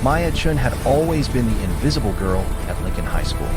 Maya Chun had always been the invisible girl at Lincoln High School.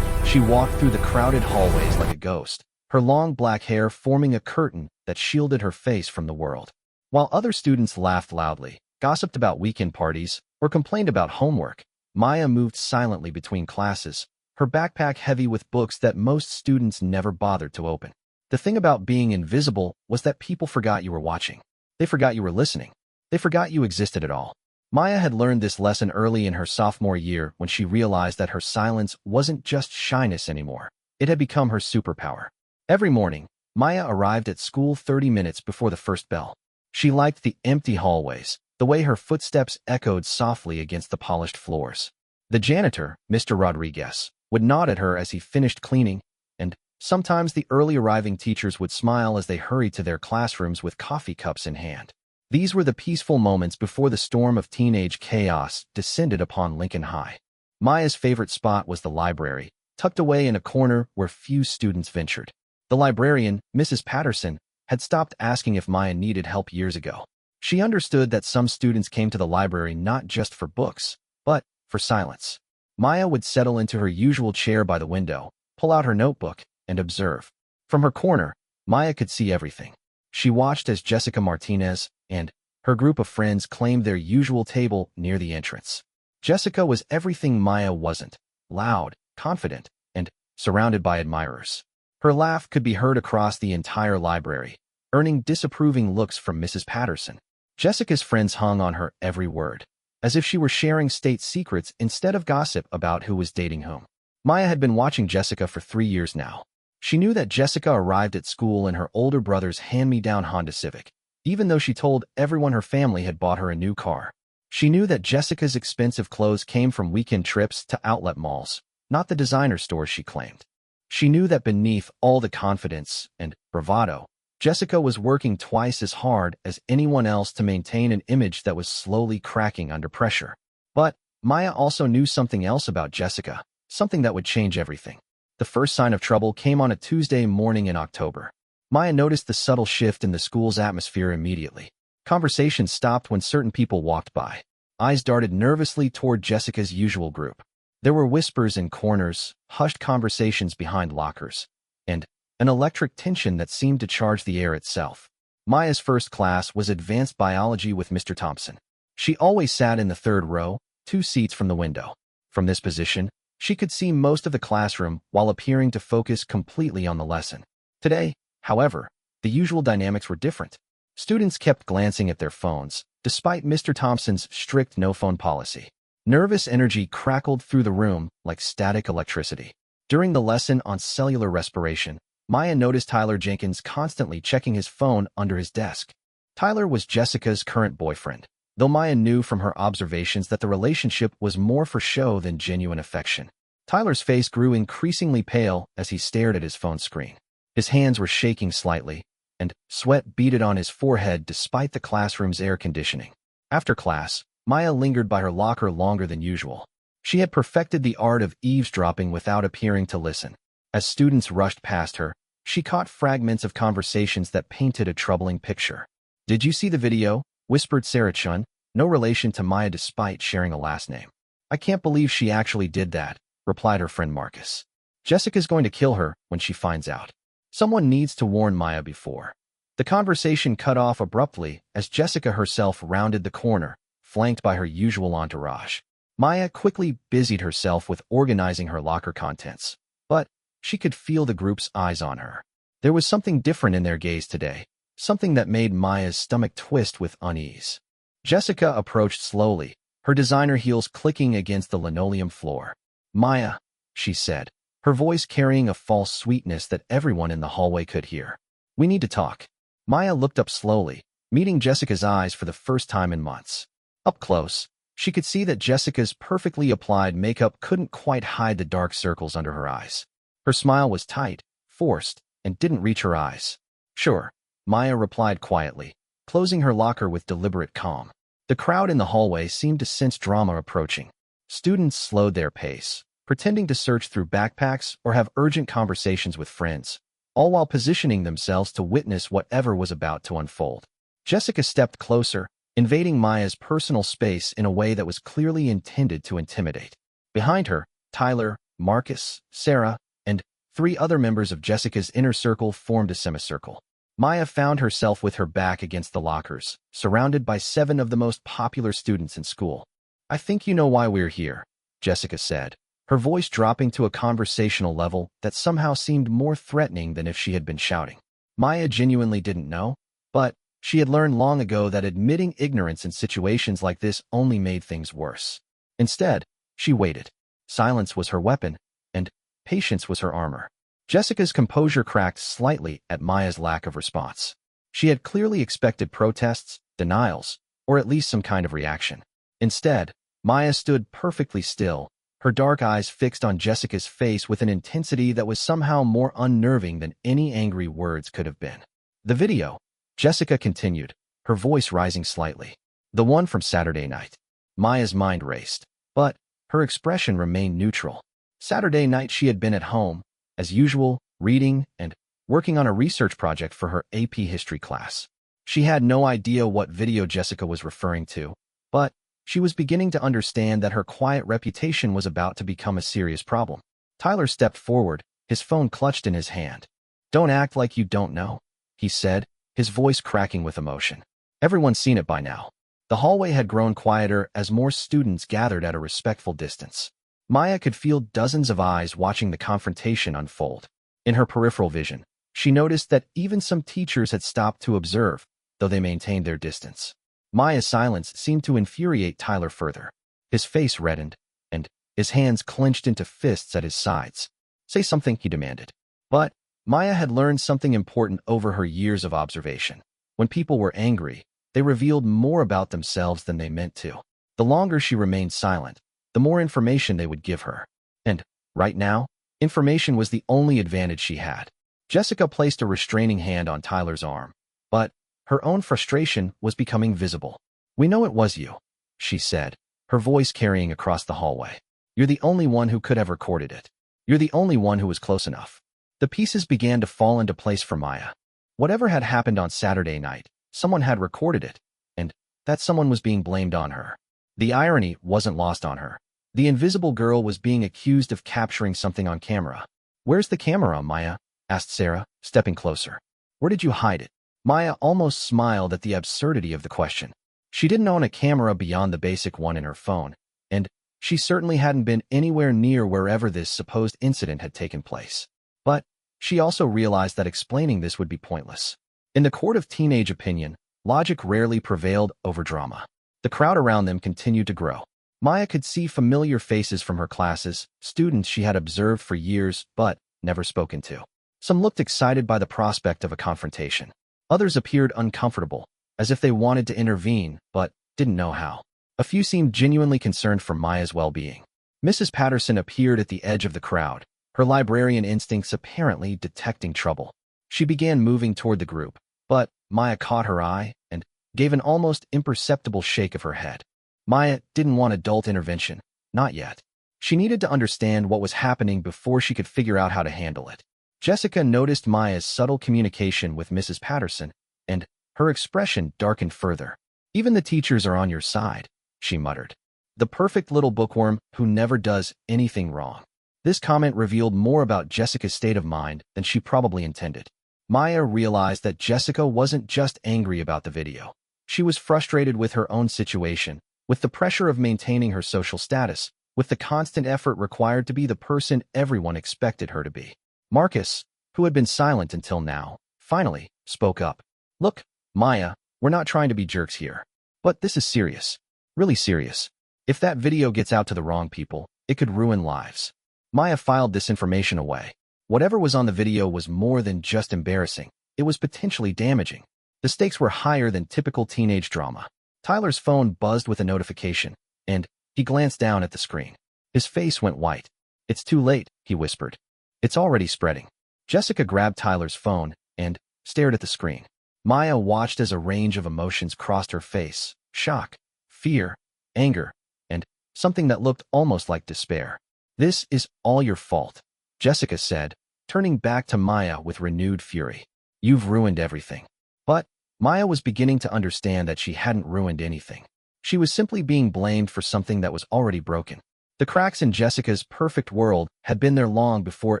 She walked through the crowded hallways like a ghost, her long black hair forming a curtain that shielded her face from the world. While other students laughed loudly, gossiped about weekend parties, or complained about homework, Maya moved silently between classes, her backpack heavy with books that most students never bothered to open. The thing about being invisible was that people forgot you were watching. They forgot you were listening. They forgot you existed at all. Maya had learned this lesson early in her sophomore year when she realized that her silence wasn't just shyness anymore. It had become her superpower. Every morning, Maya arrived at school 30 minutes before the first bell. She liked the empty hallways, the way her footsteps echoed softly against the polished floors. The janitor, Mr. Rodriguez, would nod at her as he finished cleaning, and sometimes the early arriving teachers would smile as they hurried to their classrooms with coffee cups in hand. These were the peaceful moments before the storm of teenage chaos descended upon Lincoln High. Maya's favorite spot was the library, tucked away in a corner where few students ventured. The librarian, Mrs. Patterson, had stopped asking if Maya needed help years ago. She understood that some students came to the library not just for books, but for silence. Maya would settle into her usual chair by the window, pull out her notebook, and observe. From her corner, Maya could see everything. She watched as Jessica Martinez and her group of friends claimed their usual table near the entrance. Jessica was everything Maya wasn't: loud, confident, and surrounded by admirers. Her laugh could be heard across the entire library, earning disapproving looks from Mrs. Patterson. Jessica's friends hung on her every word, as if she were sharing state secrets instead of gossip about who was dating whom. Maya had been watching Jessica for 3 years now. She knew that Jessica arrived at school in her older brother's hand-me-down Honda Civic, even though she told everyone her family had bought her a new car. She knew that Jessica's expensive clothes came from weekend trips to outlet malls, not the designer stores she claimed. She knew that beneath all the confidence and bravado, Jessica was working twice as hard as anyone else to maintain an image that was slowly cracking under pressure. But Maya also knew something else about Jessica, something that would change everything. The first sign of trouble came on a Tuesday morning in October. Maya noticed the subtle shift in the school's atmosphere immediately. Conversations stopped when certain people walked by. Eyes darted nervously toward Jessica's usual group. There were whispers in corners, hushed conversations behind lockers, and an electric tension that seemed to charge the air itself. Maya's first class was advanced biology with Mr. Thompson. She always sat in the third row, 2 seats from the window. From this position, she could see most of the classroom while appearing to focus completely on the lesson. Today, however, the usual dynamics were different. Students kept glancing at their phones, despite Mr. Thompson's strict no-phone policy. Nervous energy crackled through the room like static electricity. During the lesson on cellular respiration, Maya noticed Tyler Jenkins constantly checking his phone under his desk. Tyler was Jessica's current boyfriend, though Maya knew from her observations that the relationship was more for show than genuine affection. Tyler's face grew increasingly pale as he stared at his phone screen. His hands were shaking slightly, and sweat beaded on his forehead despite the classroom's air conditioning. After class, Maya lingered by her locker longer than usual. She had perfected the art of eavesdropping without appearing to listen. As students rushed past her, she caught fragments of conversations that painted a troubling picture. "Did you see the video?" whispered Sarah Chun, no relation to Maya despite sharing a last name. "I can't believe she actually did that," replied her friend Marcus. "Jessica's going to kill her when she finds out. Someone needs to warn Maya before." The conversation cut off abruptly as Jessica herself rounded the corner, flanked by her usual entourage. Maya quickly busied herself with organizing her locker contents, but she could feel the group's eyes on her. There was something different in their gaze today, something that made Maya's stomach twist with unease. Jessica approached slowly, her designer heels clicking against the linoleum floor. "Maya," she said, her voice carrying a false sweetness that everyone in the hallway could hear. "We need to talk." Maya looked up slowly, meeting Jessica's eyes for the first time in months. Up close, she could see that Jessica's perfectly applied makeup couldn't quite hide the dark circles under her eyes. Her smile was tight, forced, and didn't reach her eyes. "Sure," Maya replied quietly, closing her locker with deliberate calm. The crowd in the hallway seemed to sense drama approaching. Students slowed their pace, pretending to search through backpacks or have urgent conversations with friends, all while positioning themselves to witness whatever was about to unfold. Jessica stepped closer, invading Maya's personal space in a way that was clearly intended to intimidate. Behind her, Tyler, Marcus, Sarah, and 3 other members of Jessica's inner circle formed a semicircle. Maya found herself with her back against the lockers, surrounded by 7 of the most popular students in school. "I think you know why we're here," Jessica said, her voice dropping to a conversational level that somehow seemed more threatening than if she had been shouting. Maya genuinely didn't know, but she had learned long ago that admitting ignorance in situations like this only made things worse. Instead, she waited. Silence was her weapon, and patience was her armor. Jessica's composure cracked slightly at Maya's lack of response. She had clearly expected protests, denials, or at least some kind of reaction. Instead, Maya stood perfectly still, her dark eyes fixed on Jessica's face with an intensity that was somehow more unnerving than any angry words could have been. "The video," Jessica continued, her voice rising slightly. "The one from Saturday night." Maya's mind raced, but her expression remained neutral. Saturday night she had been at home, as usual, reading and working on a research project for her AP history class. She had no idea what video Jessica was referring to, but she was beginning to understand that her quiet reputation was about to become a serious problem. Tyler stepped forward, his phone clutched in his hand. "Don't act like you don't know," he said, his voice cracking with emotion. Everyone's seen it by now. The hallway had grown quieter as more students gathered at a respectful distance. Maya could feel dozens of eyes watching the confrontation unfold. In her peripheral vision, she noticed that even some teachers had stopped to observe, though they maintained their distance. Maya's silence seemed to infuriate Tyler further. His face reddened, and his hands clenched into fists at his sides. "Say something," he demanded. But Maya had learned something important over her years of observation. When people were angry, they revealed more about themselves than they meant to. The longer she remained silent, the more information they would give her. And, right now, information was the only advantage she had. Jessica placed a restraining hand on Tyler's arm, but her own frustration was becoming visible. "We know it was you," she said, her voice carrying across the hallway. "You're the only one who could have recorded it. You're the only one who was close enough." The pieces began to fall into place for Maya. Whatever had happened on Saturday night, someone had recorded it, and that someone was being blamed on her. The irony wasn't lost on her. The invisible girl was being accused of capturing something on camera. "Where's the camera, Maya?" asked Sarah, stepping closer. "Where did you hide it?" Maya almost smiled at the absurdity of the question. She didn't own a camera beyond the basic one in her phone, and she certainly hadn't been anywhere near wherever this supposed incident had taken place. But she also realized that explaining this would be pointless. In the court of teenage opinion, logic rarely prevailed over drama. The crowd around them continued to grow. Maya could see familiar faces from her classes, students she had observed for years but never spoken to. Some looked excited by the prospect of a confrontation. Others appeared uncomfortable, as if they wanted to intervene but didn't know how. A few seemed genuinely concerned for Maya's well-being. Mrs. Patterson appeared at the edge of the crowd, her librarian instincts apparently detecting trouble. She began moving toward the group, but Maya caught her eye and gave an almost imperceptible shake of her head. Maya didn't want adult intervention, not yet. She needed to understand what was happening before she could figure out how to handle it. Jessica noticed Maya's subtle communication with Mrs. Patterson, and her expression darkened further. "Even the teachers are on your side," she muttered. "The perfect little bookworm who never does anything wrong." This comment revealed more about Jessica's state of mind than she probably intended. Maya realized that Jessica wasn't just angry about the video. She was frustrated with her own situation, with the pressure of maintaining her social status, with the constant effort required to be the person everyone expected her to be. Marcus, who had been silent until now, finally spoke up. "Look, Maya, we're not trying to be jerks here. But this is serious. Really serious. If that video gets out to the wrong people, it could ruin lives." Maya filed this information away. Whatever was on the video was more than just embarrassing. It was potentially damaging. The stakes were higher than typical teenage drama. Tyler's phone buzzed with a notification, and he glanced down at the screen. His face went white. "It's too late," he whispered. "It's already spreading." Jessica grabbed Tyler's phone and stared at the screen. Maya watched as a range of emotions crossed her face: shock, fear, anger, and something that looked almost like despair. "This is all your fault," Jessica said, turning back to Maya with renewed fury. "You've ruined everything." But Maya was beginning to understand that she hadn't ruined anything. She was simply being blamed for something that was already broken. The cracks in Jessica's perfect world had been there long before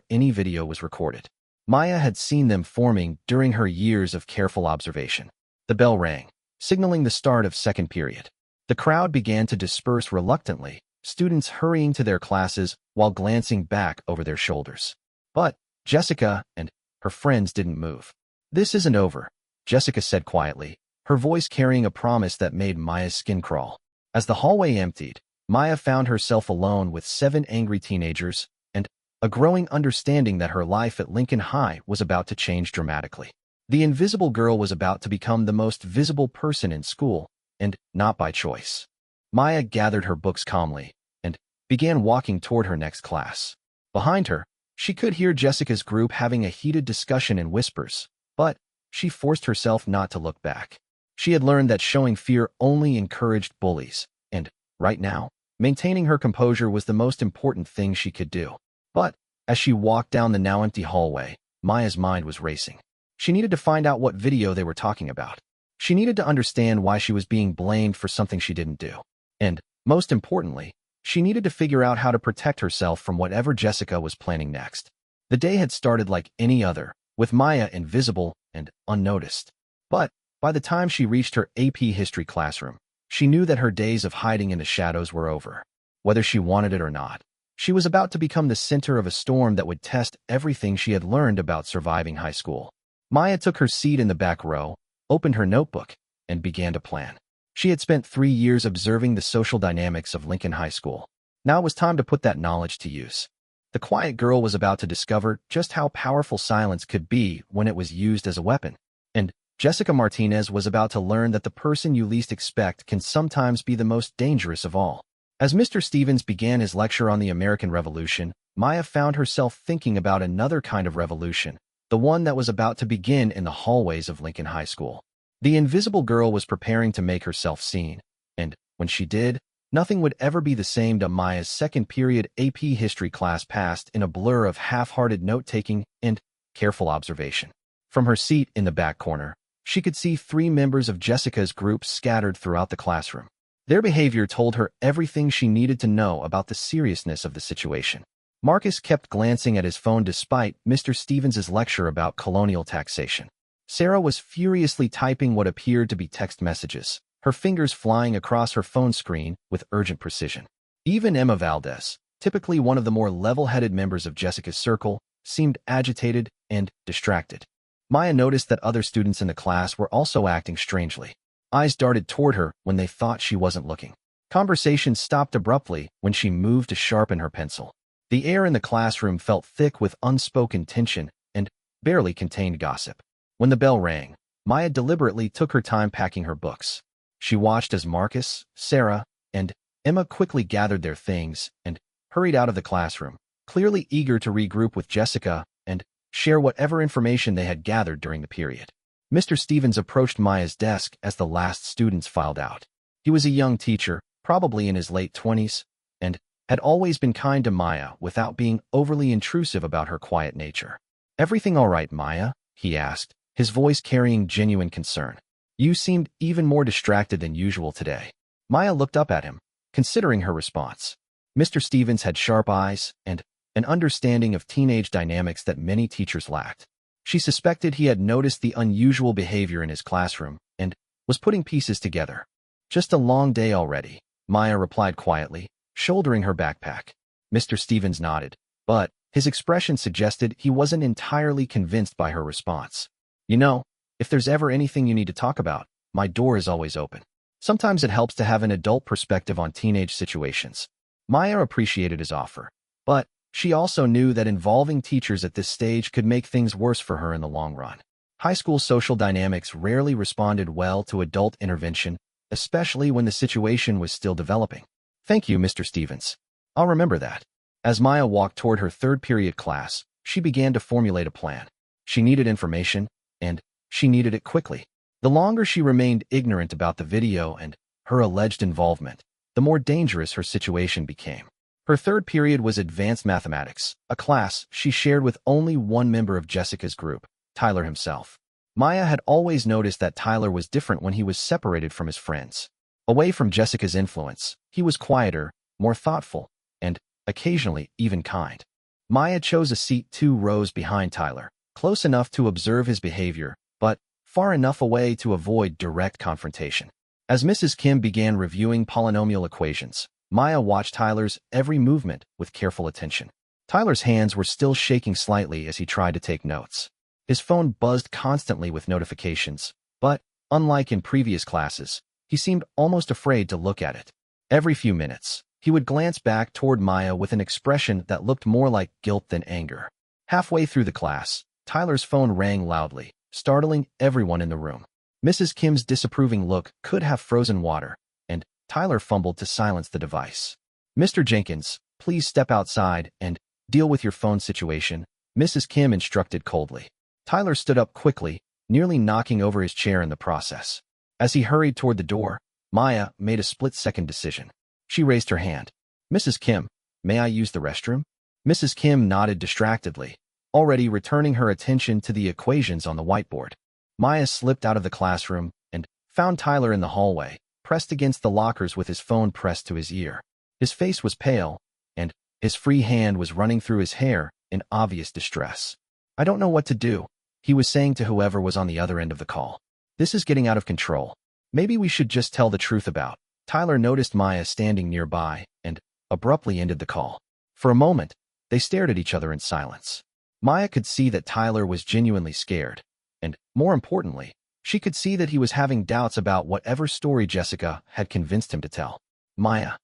any video was recorded. Maya had seen them forming during her years of careful observation. The bell rang, signaling the start of second period. The crowd began to disperse reluctantly, students hurrying to their classes while glancing back over their shoulders. But Jessica and her friends didn't move. "This isn't over," Jessica said quietly, her voice carrying a promise that made Maya's skin crawl. As the hallway emptied, Maya found herself alone with 7 angry teenagers and a growing understanding that her life at Lincoln High was about to change dramatically. The invisible girl was about to become the most visible person in school, and not by choice. Maya gathered her books calmly and began walking toward her next class. Behind her, she could hear Jessica's group having a heated discussion in whispers, but she forced herself not to look back. She had learned that showing fear only encouraged bullies, and, right now, maintaining her composure was the most important thing she could do. But, as she walked down the now empty hallway, Maya's mind was racing. She needed to find out what video they were talking about. She needed to understand why she was being blamed for something she didn't do. And, most importantly, she needed to figure out how to protect herself from whatever Jessica was planning next. The day had started like any other, with Maya invisible and unnoticed. But, by the time she reached her AP history classroom, she knew that her days of hiding in the shadows were over. Whether she wanted it or not, she was about to become the center of a storm that would test everything she had learned about surviving high school. Maya took her seat in the back row, opened her notebook, and began to plan. She had spent 3 years observing the social dynamics of Lincoln High School. Now it was time to put that knowledge to use. The quiet girl was about to discover just how powerful silence could be when it was used as a weapon. And Jessica Martinez was about to learn that the person you least expect can sometimes be the most dangerous of all. As Mr. Stevens began his lecture on the American Revolution, Maya found herself thinking about another kind of revolution, the one that was about to begin in the hallways of Lincoln High School. The invisible girl was preparing to make herself seen, and, when she did, nothing would ever be the same. Maya's second period AP history class passed in a blur of half-hearted note-taking and careful observation. From her seat in the back corner, she could see 3 members of Jessica's group scattered throughout the classroom. Their behavior told her everything she needed to know about the seriousness of the situation. Marcus kept glancing at his phone despite Mr. Stevens' lecture about colonial taxation. Sarah was furiously typing what appeared to be text messages, her fingers flying across her phone screen with urgent precision. Even Emma Valdez, typically one of the more level-headed members of Jessica's circle, seemed agitated and distracted. Maya noticed that other students in the class were also acting strangely. Eyes darted toward her when they thought she wasn't looking. Conversation stopped abruptly when she moved to sharpen her pencil. The air in the classroom felt thick with unspoken tension and barely contained gossip. When the bell rang, Maya deliberately took her time packing her books. She watched as Marcus, Sarah, and Emma quickly gathered their things and hurried out of the classroom, clearly eager to regroup with Jessica and share whatever information they had gathered during the period. Mr. Stevens approached Maya's desk as the last students filed out. He was a young teacher, probably in his late 20s, and had always been kind to Maya without being overly intrusive about her quiet nature. "Everything all right, Maya?" he asked, his voice carrying genuine concern. "You seemed even more distracted than usual today." Maya looked up at him, considering her response. Mr. Stevens had sharp eyes and an understanding of teenage dynamics that many teachers lacked. She suspected he had noticed the unusual behavior in his classroom and was putting pieces together. "Just a long day already," Maya replied quietly, shouldering her backpack. Mr. Stevens nodded, but his expression suggested he wasn't entirely convinced by her response. "You know, if there's ever anything you need to talk about, my door is always open." Sometimes it helps to have an adult perspective on teenage situations. Maya appreciated his offer, but she also knew that involving teachers at this stage could make things worse for her in the long run. High school social dynamics rarely responded well to adult intervention, especially when the situation was still developing. "Thank you, Mr. Stevens. I'll remember that." As Maya walked toward her third period class, she began to formulate a plan. She needed information, and she needed it quickly. The longer she remained ignorant about the video and her alleged involvement, the more dangerous her situation became. Her third period was advanced mathematics, a class she shared with only one member of Jessica's group, Tyler himself. Maya had always noticed that Tyler was different when he was separated from his friends. Away from Jessica's influence, he was quieter, more thoughtful, and, occasionally, even kind. Maya chose a seat 2 rows behind Tyler, close enough to observe his behavior, but far enough away to avoid direct confrontation. As Mrs. Kim began reviewing polynomial equations, Maya watched Tyler's every movement with careful attention. Tyler's hands were still shaking slightly as he tried to take notes. His phone buzzed constantly with notifications, but, unlike in previous classes, he seemed almost afraid to look at it. Every few minutes, he would glance back toward Maya with an expression that looked more like guilt than anger. Halfway through the class, Tyler's phone rang loudly, startling everyone in the room. Mrs. Kim's disapproving look could have frozen water, and Tyler fumbled to silence the device. "Mr. Jenkins, please step outside and deal with your phone situation," Mrs. Kim instructed coldly. Tyler stood up quickly, nearly knocking over his chair in the process. As he hurried toward the door, Maya made a split-second decision. She raised her hand. "Mrs. Kim, may I use the restroom?" Mrs. Kim nodded distractedly, already returning her attention to the equations on the whiteboard. Maya slipped out of the classroom and found Tyler in the hallway, pressed against the lockers with his phone pressed to his ear. His face was pale, and his free hand was running through his hair in obvious distress. "I don't know what to do," he was saying to whoever was on the other end of the call. "This is getting out of control. Maybe we should just tell the truth about." Tyler noticed Maya standing nearby and abruptly ended the call. For a moment, they stared at each other in silence. Maya could see that Tyler was genuinely scared, and, more importantly, she could see that he was having doubts about whatever story Jessica had convinced him to tell. "Maya,"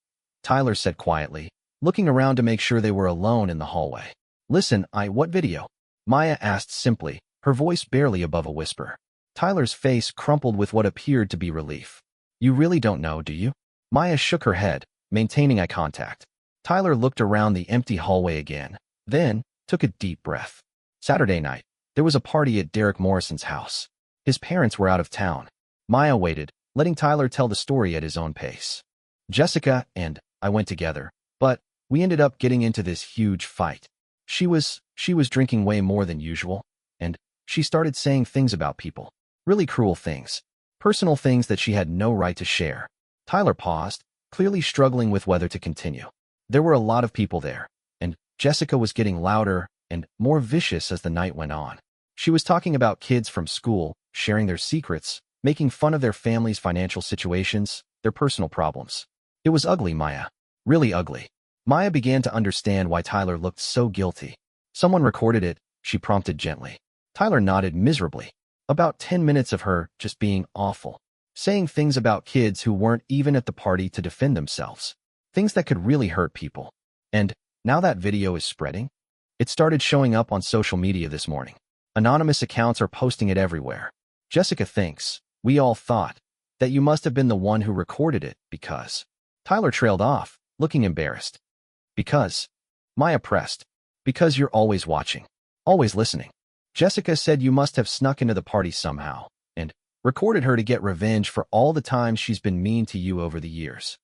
Tyler said quietly, looking around to make sure they were alone in the hallway. "Listen, what video?" Maya asked simply, her voice barely above a whisper. Tyler's face crumpled with what appeared to be relief. "You really don't know, do you?" Maya shook her head, maintaining eye contact. Tyler looked around the empty hallway again, then took a deep breath. Saturday night, there was a party at Derek Morrison's house. His parents were out of town. Maya waited, letting Tyler tell the story at his own pace. "Jessica and I went together, but we ended up getting into this huge fight. She was drinking way more than usual, and she started saying things about people. Really cruel things. Personal things that she had no right to share." Tyler paused, clearly struggling with whether to continue. There were a lot of people there, and Jessica was getting louder and more vicious as the night went on. She was talking about kids from school, sharing their secrets, making fun of their families' financial situations, their personal problems. It was ugly, Maya. Really ugly. Maya began to understand why Tyler looked so guilty. "Someone recorded it," she prompted gently. Tyler nodded miserably. About 10 minutes of her just being awful. Saying things about kids who weren't even at the party to defend themselves. Things that could really hurt people. And now that video is spreading? It started showing up on social media this morning. Anonymous accounts are posting it everywhere. "Jessica thinks, we all thought, that you must have been the one who recorded it because..." Tyler trailed off, looking embarrassed. "Because..." Maya pressed. "Because you're always watching. Always listening. Jessica said you must have snuck into the party somehow, and recorded her to get revenge for all the times she's been mean to you over the years."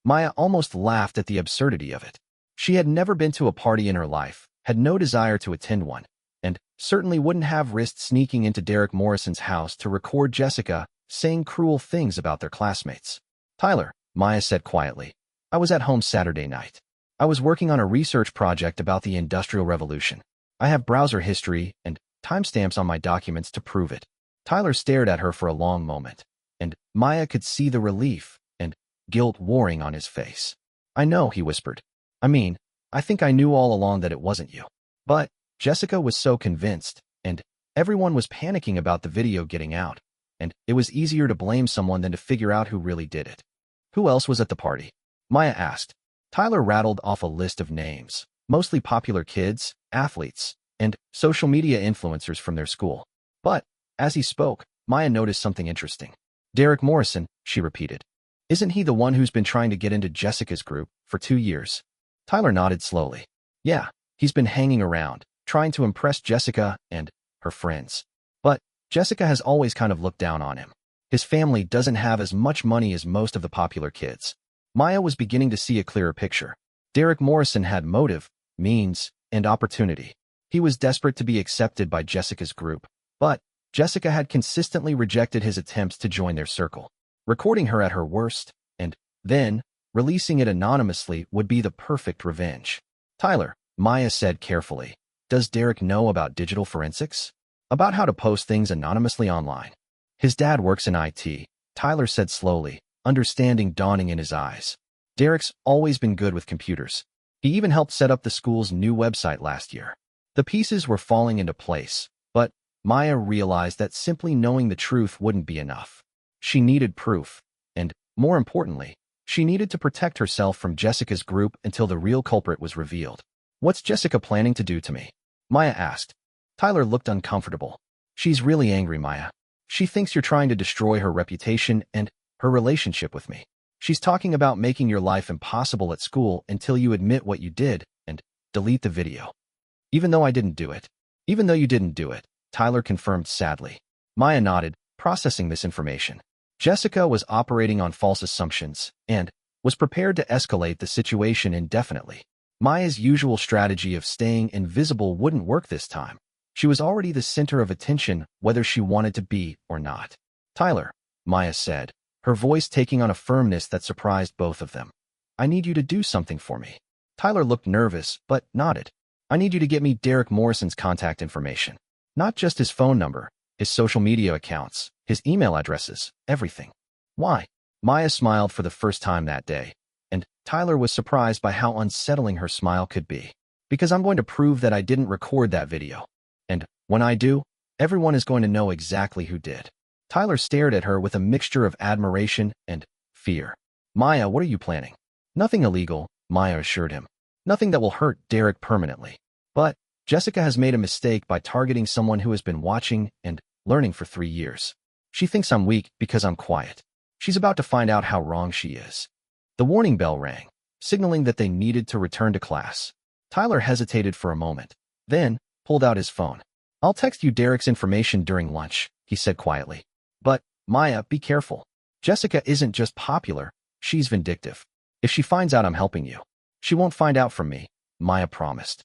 Maya almost laughed at the absurdity of it. She had never been to a party in her life, had no desire to attend one, and certainly wouldn't have risked sneaking into Derek Morrison's house to record Jessica saying cruel things about their classmates. "Tyler," Maya said quietly, "I was at home Saturday night. I was working on a research project about the Industrial Revolution. I have browser history and timestamps on my documents to prove it." Tyler stared at her for a long moment, and Maya could see the relief and guilt warring on his face. "I know," he whispered. I think I knew all along that it wasn't you." But Jessica was so convinced, and everyone was panicking about the video getting out, and it was easier to blame someone than to figure out who really did it. "Who else was at the party?" Maya asked. Tyler rattled off a list of names, mostly popular kids, athletes, and social media influencers from their school. But, as he spoke, Maya noticed something interesting. "Derek Morrison," she repeated. "Isn't he the one who's been trying to get into Jessica's group for 2 years?" Tyler nodded slowly. "Yeah, he's been hanging around, trying to impress Jessica and her friends. But Jessica has always kind of looked down on him. His family doesn't have as much money as most of the popular kids." Maya was beginning to see a clearer picture. Derek Morrison had motive, means, and opportunity. He was desperate to be accepted by Jessica's group, but Jessica had consistently rejected his attempts to join their circle. Recording her at her worst, and then releasing it anonymously would be the perfect revenge. Tyler, Maya said carefully, does Derek know about digital forensics? About how to post things anonymously online? His dad works in IT, Tyler said slowly, understanding dawning in his eyes. Derek's always been good with computers. He even helped set up the school's new website last year. The pieces were falling into place, but Maya realized that simply knowing the truth wouldn't be enough. She needed proof, and, more importantly, she needed to protect herself from Jessica's group until the real culprit was revealed. What's Jessica planning to do to me? Maya asked. Tyler looked uncomfortable. She's really angry, Maya. She thinks you're trying to destroy her reputation and her relationship with me. She's talking about making your life impossible at school until you admit what you did and delete the video. Even though you didn't do it, Tyler confirmed sadly. Maya nodded, processing this information. Jessica was operating on false assumptions and was prepared to escalate the situation indefinitely. Maya's usual strategy of staying invisible wouldn't work this time. She was already the center of attention, whether she wanted to be or not. Tyler, Maya said, her voice taking on a firmness that surprised both of them. I need you to do something for me. Tyler looked nervous, but nodded. I need you to get me Derek Morrison's contact information. Not just his phone number, his social media accounts, his email addresses, everything. Why? Maya smiled for the first time that day, and Tyler was surprised by how unsettling her smile could be. Because I'm going to prove that I didn't record that video. And when I do, everyone is going to know exactly who did. Tyler stared at her with a mixture of admiration and fear. Maya, what are you planning? Nothing illegal, Maya assured him. Nothing that will hurt Derek permanently. But Jessica has made a mistake by targeting someone who has been watching and learning for 3 years. She thinks I'm weak because I'm quiet. She's about to find out how wrong she is. The warning bell rang, signaling that they needed to return to class. Tyler hesitated for a moment, then pulled out his phone. I'll text you Derek's information during lunch, he said quietly. But, Maya, be careful. Jessica isn't just popular, she's vindictive. If she finds out I'm helping you, she won't find out from me, Maya promised.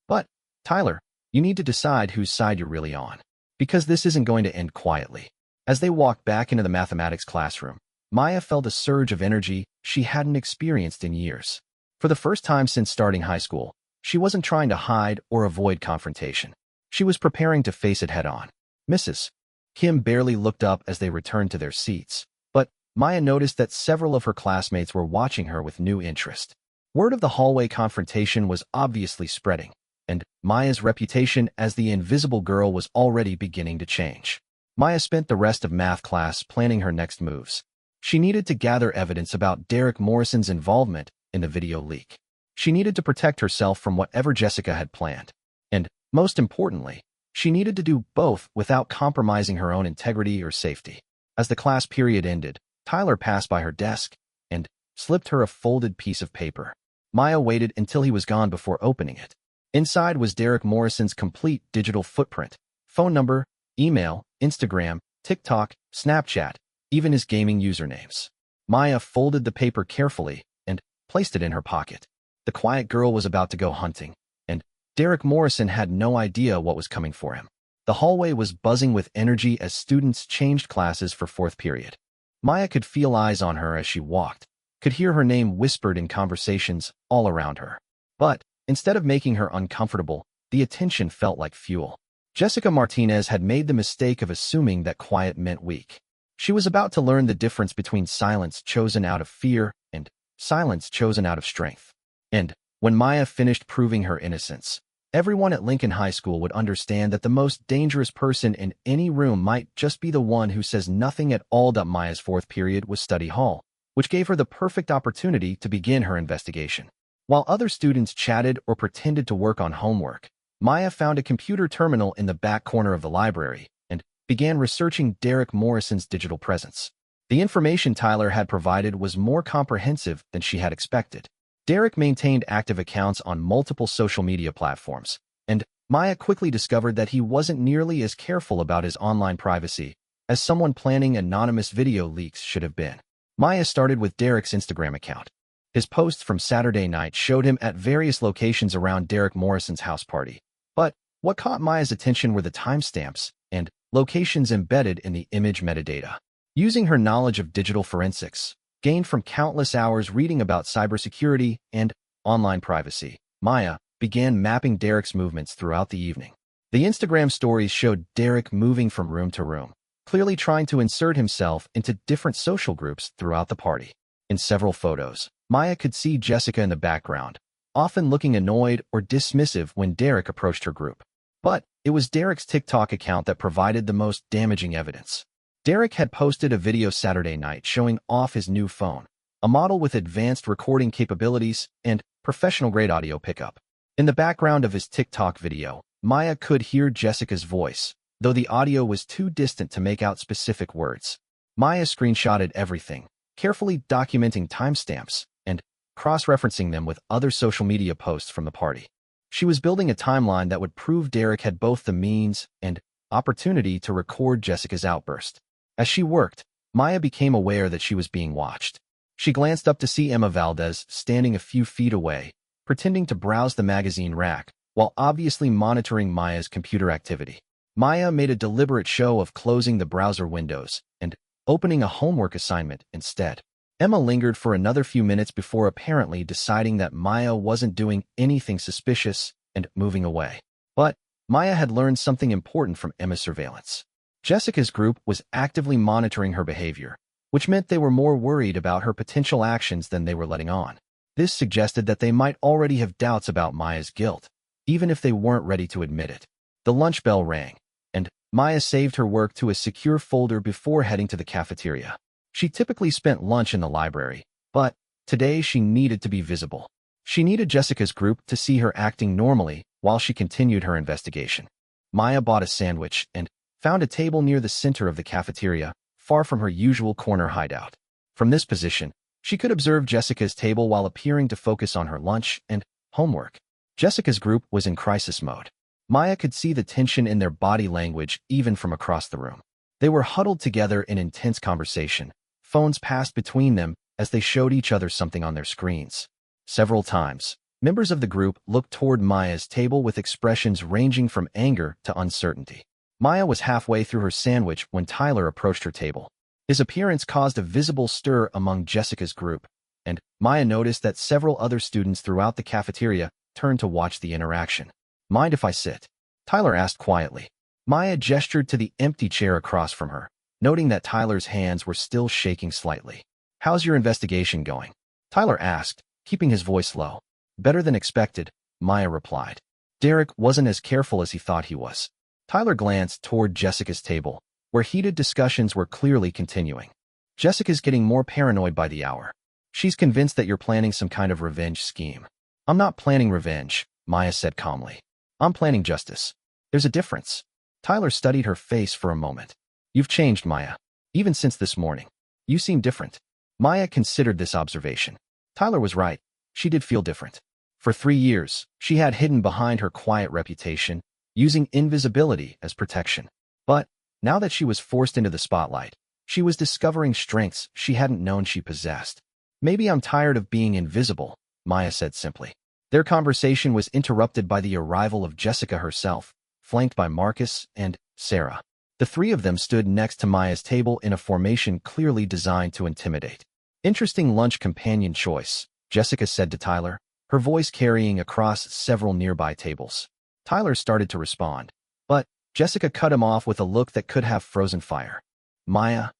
But, Tyler, you need to decide whose side you're really on. Because this isn't going to end quietly. As they walked back into the mathematics classroom, Maya felt a surge of energy she hadn't experienced in years. For the first time since starting high school, she wasn't trying to hide or avoid confrontation. She was preparing to face it head-on. Mrs. Kim barely looked up as they returned to their seats, but Maya noticed that several of her classmates were watching her with new interest. Word of the hallway confrontation was obviously spreading, and Maya's reputation as the invisible girl was already beginning to change. Maya spent the rest of math class planning her next moves. She needed to gather evidence about Derek Morrison's involvement in the video leak. She needed to protect herself from whatever Jessica had planned. And, most importantly, she needed to do both without compromising her own integrity or safety. As the class period ended, Tyler passed by her desk and slipped her a folded piece of paper. Maya waited until he was gone before opening it. Inside was Derek Morrison's complete digital footprint, phone number, email, Instagram, TikTok, Snapchat, even his gaming usernames. Maya folded the paper carefully and placed it in her pocket. The quiet girl was about to go hunting, and Derek Morrison had no idea what was coming for him. The hallway was buzzing with energy as students changed classes for fourth period. Maya could feel eyes on her as she walked, could hear her name whispered in conversations all around her. But instead of making her uncomfortable, the attention felt like fuel. Jessica Martinez had made the mistake of assuming that quiet meant weak. She was about to learn the difference between silence chosen out of fear and silence chosen out of strength. And when Maya finished proving her innocence, everyone at Lincoln High School would understand that the most dangerous person in any room might just be the one who says nothing at all. Maya's fourth period was study hall, which gave her the perfect opportunity to begin her investigation. While other students chatted or pretended to work on homework, Maya found a computer terminal in the back corner of the library and began researching Derek Morrison's digital presence. The information Tyler had provided was more comprehensive than she had expected. Derek maintained active accounts on multiple social media platforms, and Maya quickly discovered that he wasn't nearly as careful about his online privacy as someone planning anonymous video leaks should have been. Maya started with Derek's Instagram account. His posts from Saturday night showed him at various locations around Derek Morrison's house party. But what caught Maya's attention were the timestamps and locations embedded in the image metadata. Using her knowledge of digital forensics, gained from countless hours reading about cybersecurity and online privacy, Maya began mapping Derek's movements throughout the evening. The Instagram stories showed Derek moving from room to room, clearly trying to insert himself into different social groups throughout the party. In several photos, Maya could see Jessica in the background, often looking annoyed or dismissive when Derek approached her group. But it was Derek's TikTok account that provided the most damaging evidence. Derek had posted a video Saturday night showing off his new phone, a model with advanced recording capabilities and professional-grade audio pickup. In the background of his TikTok video, Maya could hear Jessica's voice, though the audio was too distant to make out specific words. Maya screenshotted everything, carefully documenting timestamps and cross-referencing them with other social media posts from the party. She was building a timeline that would prove Derek had both the means and opportunity to record Jessica's outburst. As she worked, Maya became aware that she was being watched. She glanced up to see Emma Valdez standing a few feet away, pretending to browse the magazine rack, while obviously monitoring Maya's computer activity. Maya made a deliberate show of closing the browser windows and opening a homework assignment instead. Emma lingered for another few minutes before apparently deciding that Maya wasn't doing anything suspicious and moving away. But Maya had learned something important from Emma's surveillance. Jessica's group was actively monitoring her behavior, which meant they were more worried about her potential actions than they were letting on. This suggested that they might already have doubts about Maya's guilt, even if they weren't ready to admit it. The lunch bell rang, and Maya saved her work to a secure folder before heading to the cafeteria. She typically spent lunch in the library, but today she needed to be visible. She needed Jessica's group to see her acting normally while she continued her investigation. Maya bought a sandwich and found a table near the center of the cafeteria, far from her usual corner hideout. From this position, she could observe Jessica's table while appearing to focus on her lunch and homework. Jessica's group was in crisis mode. Maya could see the tension in their body language even from across the room. They were huddled together in intense conversation. Phones passed between them as they showed each other something on their screens. Several times, members of the group looked toward Maya's table with expressions ranging from anger to uncertainty. Maya was halfway through her sandwich when Tyler approached her table. His appearance caused a visible stir among Jessica's group, and Maya noticed that several other students throughout the cafeteria turned to watch the interaction. "Mind if I sit?" Tyler asked quietly. Maya gestured to the empty chair across from her, noting that Tyler's hands were still shaking slightly. "How's your investigation going?" Tyler asked, keeping his voice low. "Better than expected," Maya replied. Derek wasn't as careful as he thought he was. Tyler glanced toward Jessica's table, where heated discussions were clearly continuing. "Jessica's getting more paranoid by the hour. She's convinced that you're planning some kind of revenge scheme." "I'm not planning revenge," Maya said calmly. "I'm planning justice." "There's a difference." Tyler studied her face for a moment. "You've changed, Maya. Even since this morning. You seem different." Maya considered this observation. Tyler was right. She did feel different. For 3 years, she had hidden behind her quiet reputation, using invisibility as protection. But now that she was forced into the spotlight, she was discovering strengths she hadn't known she possessed. "Maybe I'm tired of being invisible," Maya said simply. Their conversation was interrupted by the arrival of Jessica herself, flanked by Marcus and Sarah. The three of them stood next to Maya's table in a formation clearly designed to intimidate. "Interesting lunch companion choice," Jessica said to Tyler, her voice carrying across several nearby tables. Tyler started to respond, but Jessica cut him off with a look that could have frozen fire. "Maya,"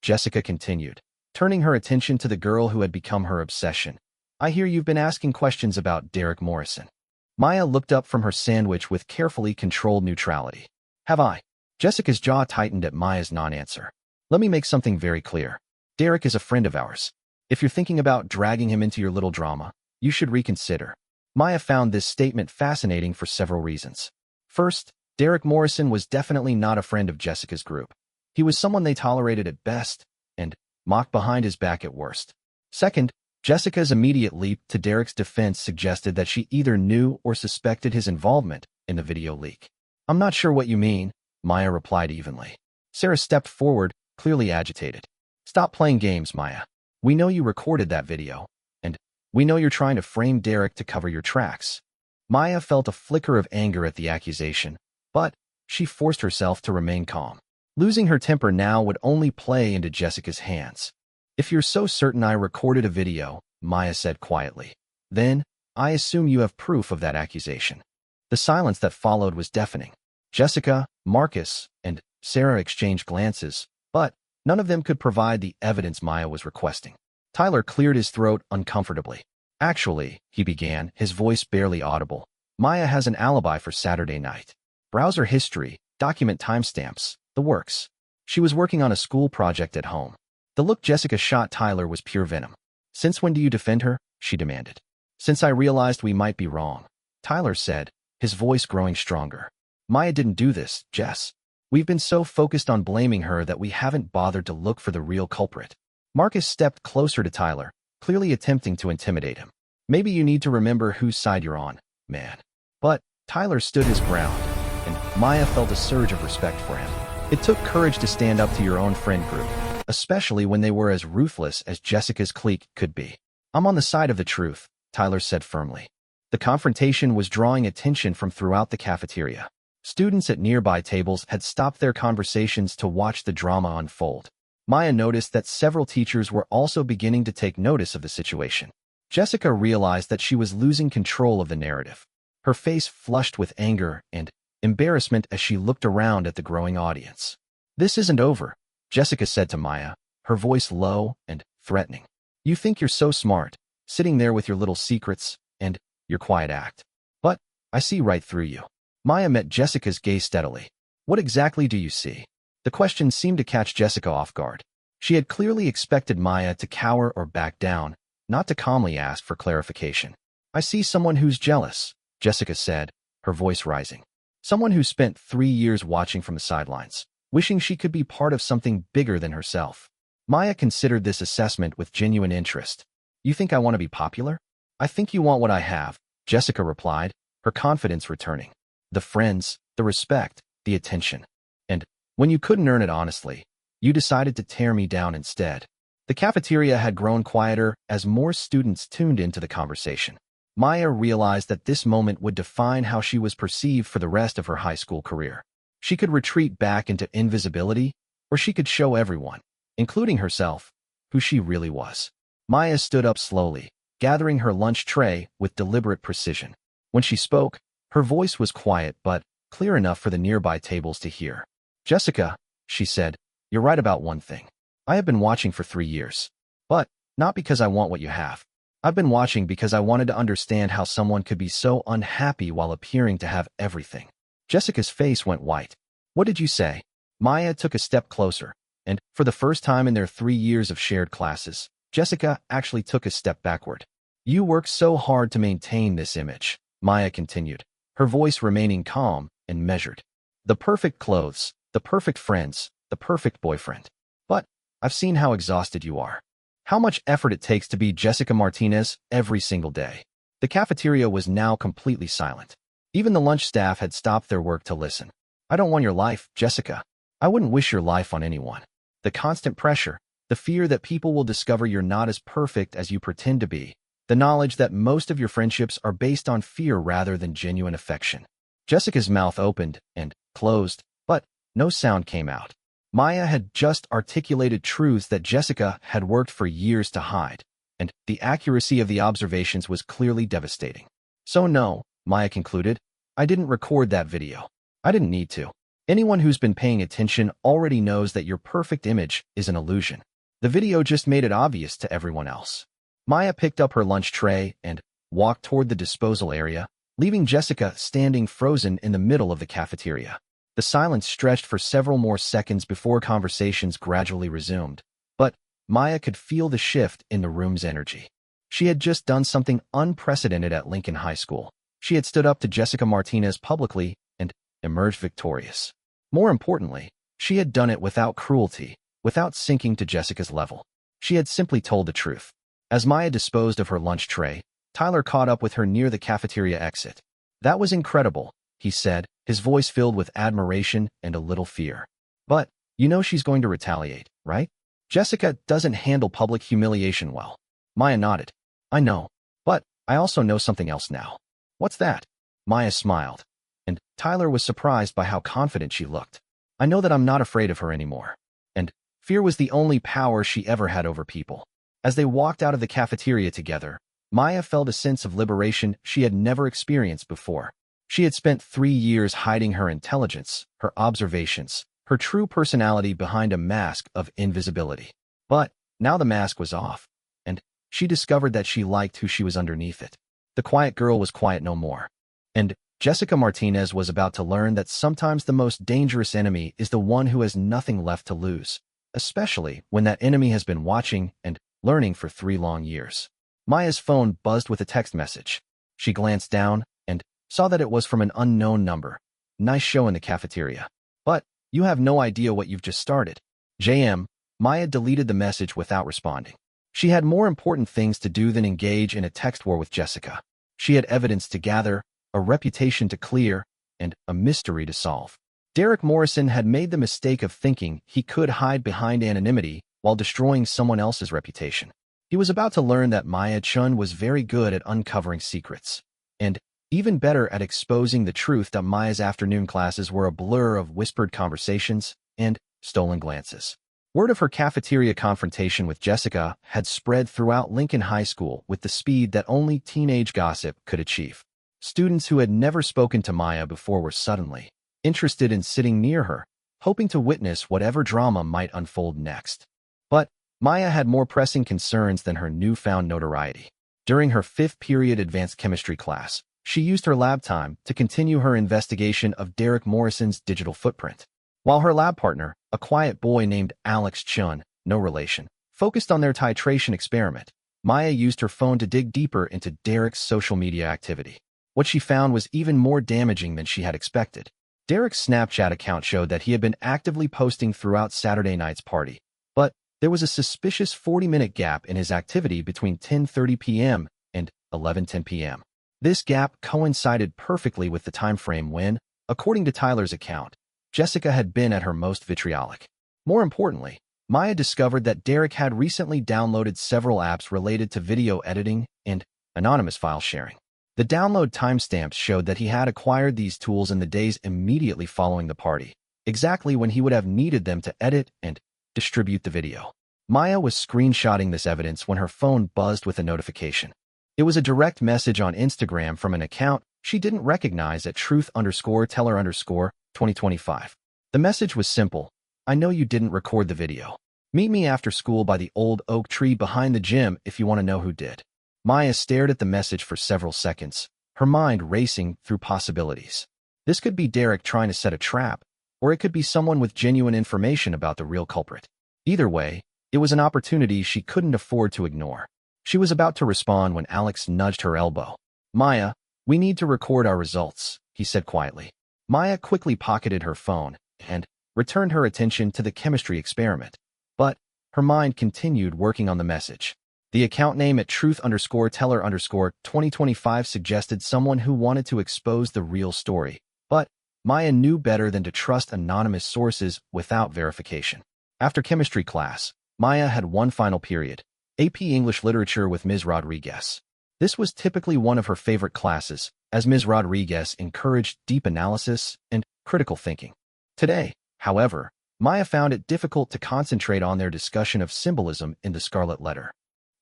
Jessica continued, turning her attention to the girl who had become her obsession, "I hear you've been asking questions about Derek Morrison." Maya looked up from her sandwich with carefully controlled neutrality. "Have I?" Jessica's jaw tightened at Maya's non-answer. "Let me make something very clear. Derek is a friend of ours. If you're thinking about dragging him into your little drama, you should reconsider." Maya found this statement fascinating for several reasons. First, Derek Morrison was definitely not a friend of Jessica's group. He was someone they tolerated at best and mocked behind his back at worst. Second, Jessica's immediate leap to Derek's defense suggested that she either knew or suspected his involvement in the video leak. "I'm not sure what you mean," Maya replied evenly. Sarah stepped forward, clearly agitated. "Stop playing games, Maya. We know you recorded that video, and we know you're trying to frame Derek to cover your tracks." Maya felt a flicker of anger at the accusation, but She forced herself to remain calm. Losing her temper now would only play into Jessica's hands. "If you're so certain I recorded a video," Maya said quietly, "then I assume you have proof of that accusation." The silence that followed was deafening. Jessica, Marcus, and Sarah exchanged glances, but none of them could provide the evidence Maya was requesting. Tyler cleared his throat uncomfortably. "Actually," he began, his voice barely audible, "Maya has an alibi for Saturday night. Browser history, document timestamps, the works. She was working on a school project at home." The look Jessica shot Tyler was pure venom. "Since when do you defend her?" she demanded. "Since I realized we might be wrong," Tyler said, his voice growing stronger. "Maya didn't do this, Jess. We've been so focused on blaming her that we haven't bothered to look for the real culprit." Marcus stepped closer to Tyler, clearly attempting to intimidate him. "Maybe you need to remember whose side you're on, man." But Tyler stood his ground, and Maya felt a surge of respect for him. It took courage to stand up to your own friend group, especially when they were as ruthless as Jessica's clique could be. "I'm on the side of the truth," Tyler said firmly. The confrontation was drawing attention from throughout the cafeteria. Students at nearby tables had stopped their conversations to watch the drama unfold. Maya noticed that several teachers were also beginning to take notice of the situation. Jessica realized that she was losing control of the narrative. Her face flushed with anger and embarrassment as she looked around at the growing audience. "This isn't over," Jessica said to Maya, her voice low and threatening. "You think you're so smart, sitting there with your little secrets and your quiet act. But I see right through you." Maya met Jessica's gaze steadily. "What exactly do you see?" The question seemed to catch Jessica off guard. She had clearly expected Maya to cower or back down, not to calmly ask for clarification. "I see someone who's jealous," Jessica said, her voice rising. "Someone who spent 3 years watching from the sidelines, wishing she could be part of something bigger than herself." Maya considered this assessment with genuine interest. "You think I want to be popular?" "I think you want what I have," Jessica replied, her confidence returning. "The friends, the respect, the attention. And when you couldn't earn it honestly, you decided to tear me down instead." The cafeteria had grown quieter as more students tuned into the conversation. Maya realized that this moment would define how she was perceived for the rest of her high school career. She could retreat back into invisibility, or she could show everyone, including herself, who she really was. Maya stood up slowly, gathering her lunch tray with deliberate precision. When she spoke, her voice was quiet but clear enough for the nearby tables to hear. "Jessica," she said, "you're right about one thing. I have been watching for 3 years. But not because I want what you have. I've been watching because I wanted to understand how someone could be so unhappy while appearing to have everything." Jessica's face went white. "What did you say?" Maya took a step closer, and for the first time in their 3 years of shared classes, Jessica actually took a step backward. "You work so hard to maintain this image," Maya continued, her voice remaining calm and measured. "The perfect clothes, the perfect friends, the perfect boyfriend. But I've seen how exhausted you are. How much effort it takes to be Jessica Martinez every single day." The cafeteria was now completely silent. Even the lunch staff had stopped their work to listen. "I don't want your life, Jessica. I wouldn't wish your life on anyone. The constant pressure, the fear that people will discover you're not as perfect as you pretend to be, the knowledge that most of your friendships are based on fear rather than genuine affection." Jessica's mouth opened and closed, but no sound came out. Maya had just articulated truths that Jessica had worked for years to hide, and the accuracy of the observations was clearly devastating. "So no," Maya concluded, "I didn't record that video. I didn't need to. Anyone who's been paying attention already knows that your perfect image is an illusion. The video just made it obvious to everyone else." Maya picked up her lunch tray and walked toward the disposal area, leaving Jessica standing frozen in the middle of the cafeteria. The silence stretched for several more seconds before conversations gradually resumed, but Maya could feel the shift in the room's energy. She had just done something unprecedented at Lincoln High School. She had stood up to Jessica Martinez publicly and emerged victorious. More importantly, she had done it without cruelty, without sinking to Jessica's level. She had simply told the truth. As Maya disposed of her lunch tray, Tyler caught up with her near the cafeteria exit. "That was incredible," he said, his voice filled with admiration and a little fear. "But you know she's going to retaliate, right? Jessica doesn't handle public humiliation well." Maya nodded. "I know. But I also know something else now." "What's that?" Maya smiled. "And Tyler was surprised by how confident she looked. I know that I'm not afraid of her anymore. And fear was the only power she ever had over people. As they walked out of the cafeteria together, Maya felt a sense of liberation she had never experienced before. She had spent 3 years hiding her intelligence, her observations, her true personality behind a mask of invisibility. But now the mask was off, and she discovered that she liked who she was underneath it. The quiet girl was quiet no more. And Jessica Martinez was about to learn that sometimes the most dangerous enemy is the one who has nothing left to lose, especially when that enemy has been watching and learning for 3 long years. Maya's phone buzzed with a text message. She glanced down and saw that it was from an unknown number. Nice show in the cafeteria. But you have no idea what you've just started. JM. Maya deleted the message without responding. She had more important things to do than engage in a text war with Jessica. She had evidence to gather, a reputation to clear, and a mystery to solve. Derek Morrison had made the mistake of thinking he could hide behind anonymity while destroying someone else's reputation. He was about to learn that Maya Chun was very good at uncovering secrets, and even better at exposing the truth that Maya's afternoon classes were a blur of whispered conversations and stolen glances. Word of her cafeteria confrontation with Jessica had spread throughout Lincoln High School with the speed that only teenage gossip could achieve. Students who had never spoken to Maya before were suddenly interested in sitting near her, hoping to witness whatever drama might unfold next. But Maya had more pressing concerns than her newfound notoriety. During her 5th period advanced chemistry class, she used her lab time to continue her investigation of Derek Morrison's digital footprint. While her lab partner, a quiet boy named Alex Chun, no relation, focused on their titration experiment, Maya used her phone to dig deeper into Derek's social media activity. What she found was even more damaging than she had expected. Derek's Snapchat account showed that he had been actively posting throughout Saturday night's party, but there was a suspicious 40-minute gap in his activity between 10:30 p.m. and 11:10 p.m. This gap coincided perfectly with the time frame when, according to Tyler's account, Jessica had been at her most vitriolic. More importantly, Maya discovered that Derek had recently downloaded several apps related to video editing and anonymous file sharing. The download timestamps showed that he had acquired these tools in the days immediately following the party, exactly when he would have needed them to edit and distribute the video. Maya was screenshotting this evidence when her phone buzzed with a notification. It was a direct message on Instagram from an account she didn't recognize at truth_teller_2025. The message was simple. I know you didn't record the video. Meet me after school by the old oak tree behind the gym if you want to know who did. Maya stared at the message for several seconds, her mind racing through possibilities. This could be Derek trying to set a trap, or it could be someone with genuine information about the real culprit. Either way, it was an opportunity she couldn't afford to ignore. She was about to respond when Alex nudged her elbow. Maya, we need to record our results, he said quietly. Maya quickly pocketed her phone and returned her attention to the chemistry experiment, but her mind continued working on the message. The account name at truth_teller_2025 suggested someone who wanted to expose the real story, but Maya knew better than to trust anonymous sources without verification. After chemistry class, Maya had one final period, AP English Literature with Ms. Rodriguez. This was typically one of her favorite classes, as Ms. Rodriguez encouraged deep analysis and critical thinking. Today, however, Maya found it difficult to concentrate on their discussion of symbolism in the Scarlet Letter.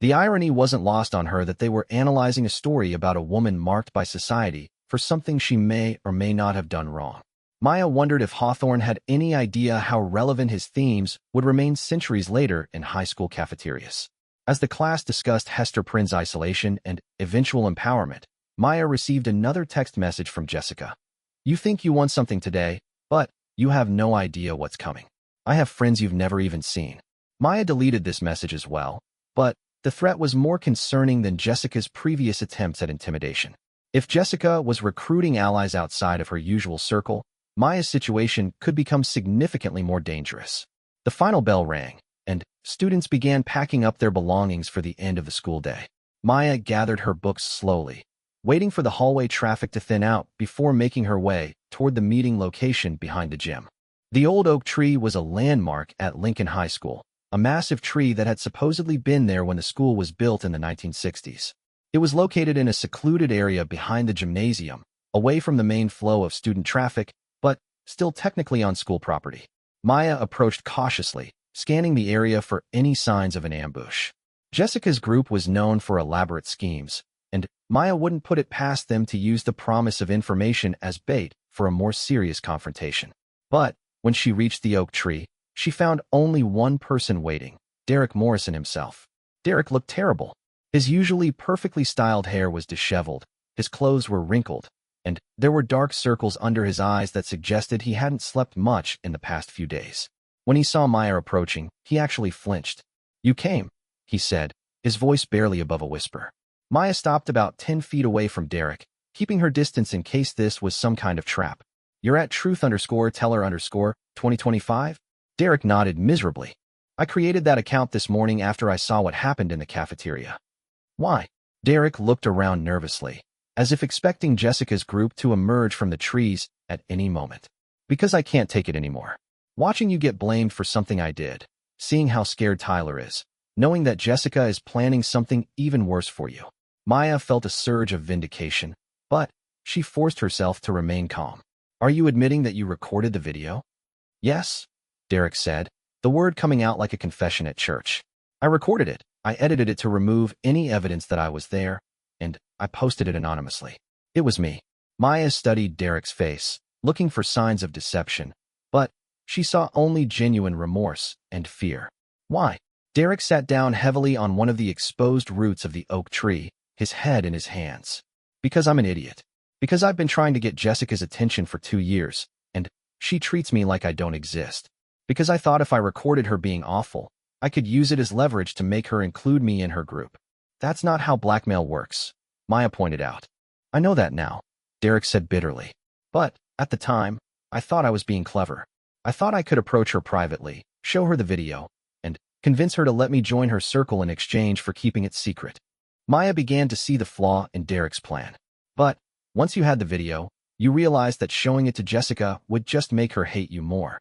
The irony wasn't lost on her that they were analyzing a story about a woman marked by society for something she may or may not have done wrong. Maya wondered if Hawthorne had any idea how relevant his themes would remain centuries later in high school cafeterias. As the class discussed Hester Prynne's isolation and eventual empowerment, Maya received another text message from Jessica. You think you won something today, but you have no idea what's coming. I have friends you've never even seen. Maya deleted this message as well, but the threat was more concerning than Jessica's previous attempts at intimidation. If Jessica was recruiting allies outside of her usual circle, Maya's situation could become significantly more dangerous. The final bell rang, and students began packing up their belongings for the end of the school day. Maya gathered her books slowly, waiting for the hallway traffic to thin out before making her way toward the meeting location behind the gym. The old oak tree was a landmark at Lincoln High School, a massive tree that had supposedly been there when the school was built in the 1960s. It was located in a secluded area behind the gymnasium, away from the main flow of student traffic, but still technically on school property. Maya approached cautiously, scanning the area for any signs of an ambush. Jessica's group was known for elaborate schemes, and Maya wouldn't put it past them to use the promise of information as bait for a more serious confrontation. But when she reached the oak tree, she found only one person waiting, Derek Morrison himself. Derek looked terrible. His usually perfectly styled hair was disheveled, his clothes were wrinkled, and there were dark circles under his eyes that suggested he hadn't slept much in the past few days. When he saw Maya approaching, he actually flinched. "You came," he said, his voice barely above a whisper. Maya stopped about 10 feet away from Derek, keeping her distance in case this was some kind of trap. "You're at truth_teller_2025? Derek nodded miserably. "I created that account this morning after I saw what happened in the cafeteria." "Why?" Derek looked around nervously, as if expecting Jessica's group to emerge from the trees at any moment. "Because I can't take it anymore. Watching you get blamed for something I did, seeing how scared Tyler is, knowing that Jessica is planning something even worse for you." Maya felt a surge of vindication, but she forced herself to remain calm. "Are you admitting that you recorded the video?" "Yes," Derek said, the word coming out like a confession at church. "I recorded it. I edited it to remove any evidence that I was there, and I posted it anonymously. It was me." Maya studied Derek's face, looking for signs of deception, but she saw only genuine remorse and fear. "Why?" Derek sat down heavily on one of the exposed roots of the oak tree, his head in his hands. "Because I'm an idiot. Because I've been trying to get Jessica's attention for 2 years, and she treats me like I don't exist. Because I thought if I recorded her being awful, I could use it as leverage to make her include me in her group. That's not how blackmail works," Maya pointed out. "I know that now," Derek said bitterly. "But, at the time, I thought I was being clever. I thought I could approach her privately, show her the video, and convince her to let me join her circle in exchange for keeping it secret." Maya began to see the flaw in Derek's plan. "But, once you had the video, you realized that showing it to Jessica would just make her hate you more."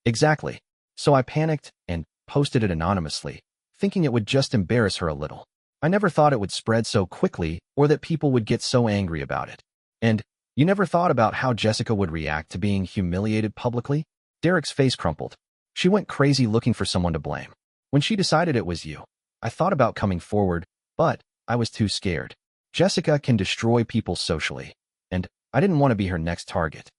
"Exactly. So I panicked and posted it anonymously, thinking it would just embarrass her a little. I never thought it would spread so quickly or that people would get so angry about it." "And you never thought about how Jessica would react to being humiliated publicly?" Derek's face crumpled. "She went crazy looking for someone to blame. When she decided it was you, I thought about coming forward, but I was too scared. Jessica can destroy people socially, and I didn't want to be her next target."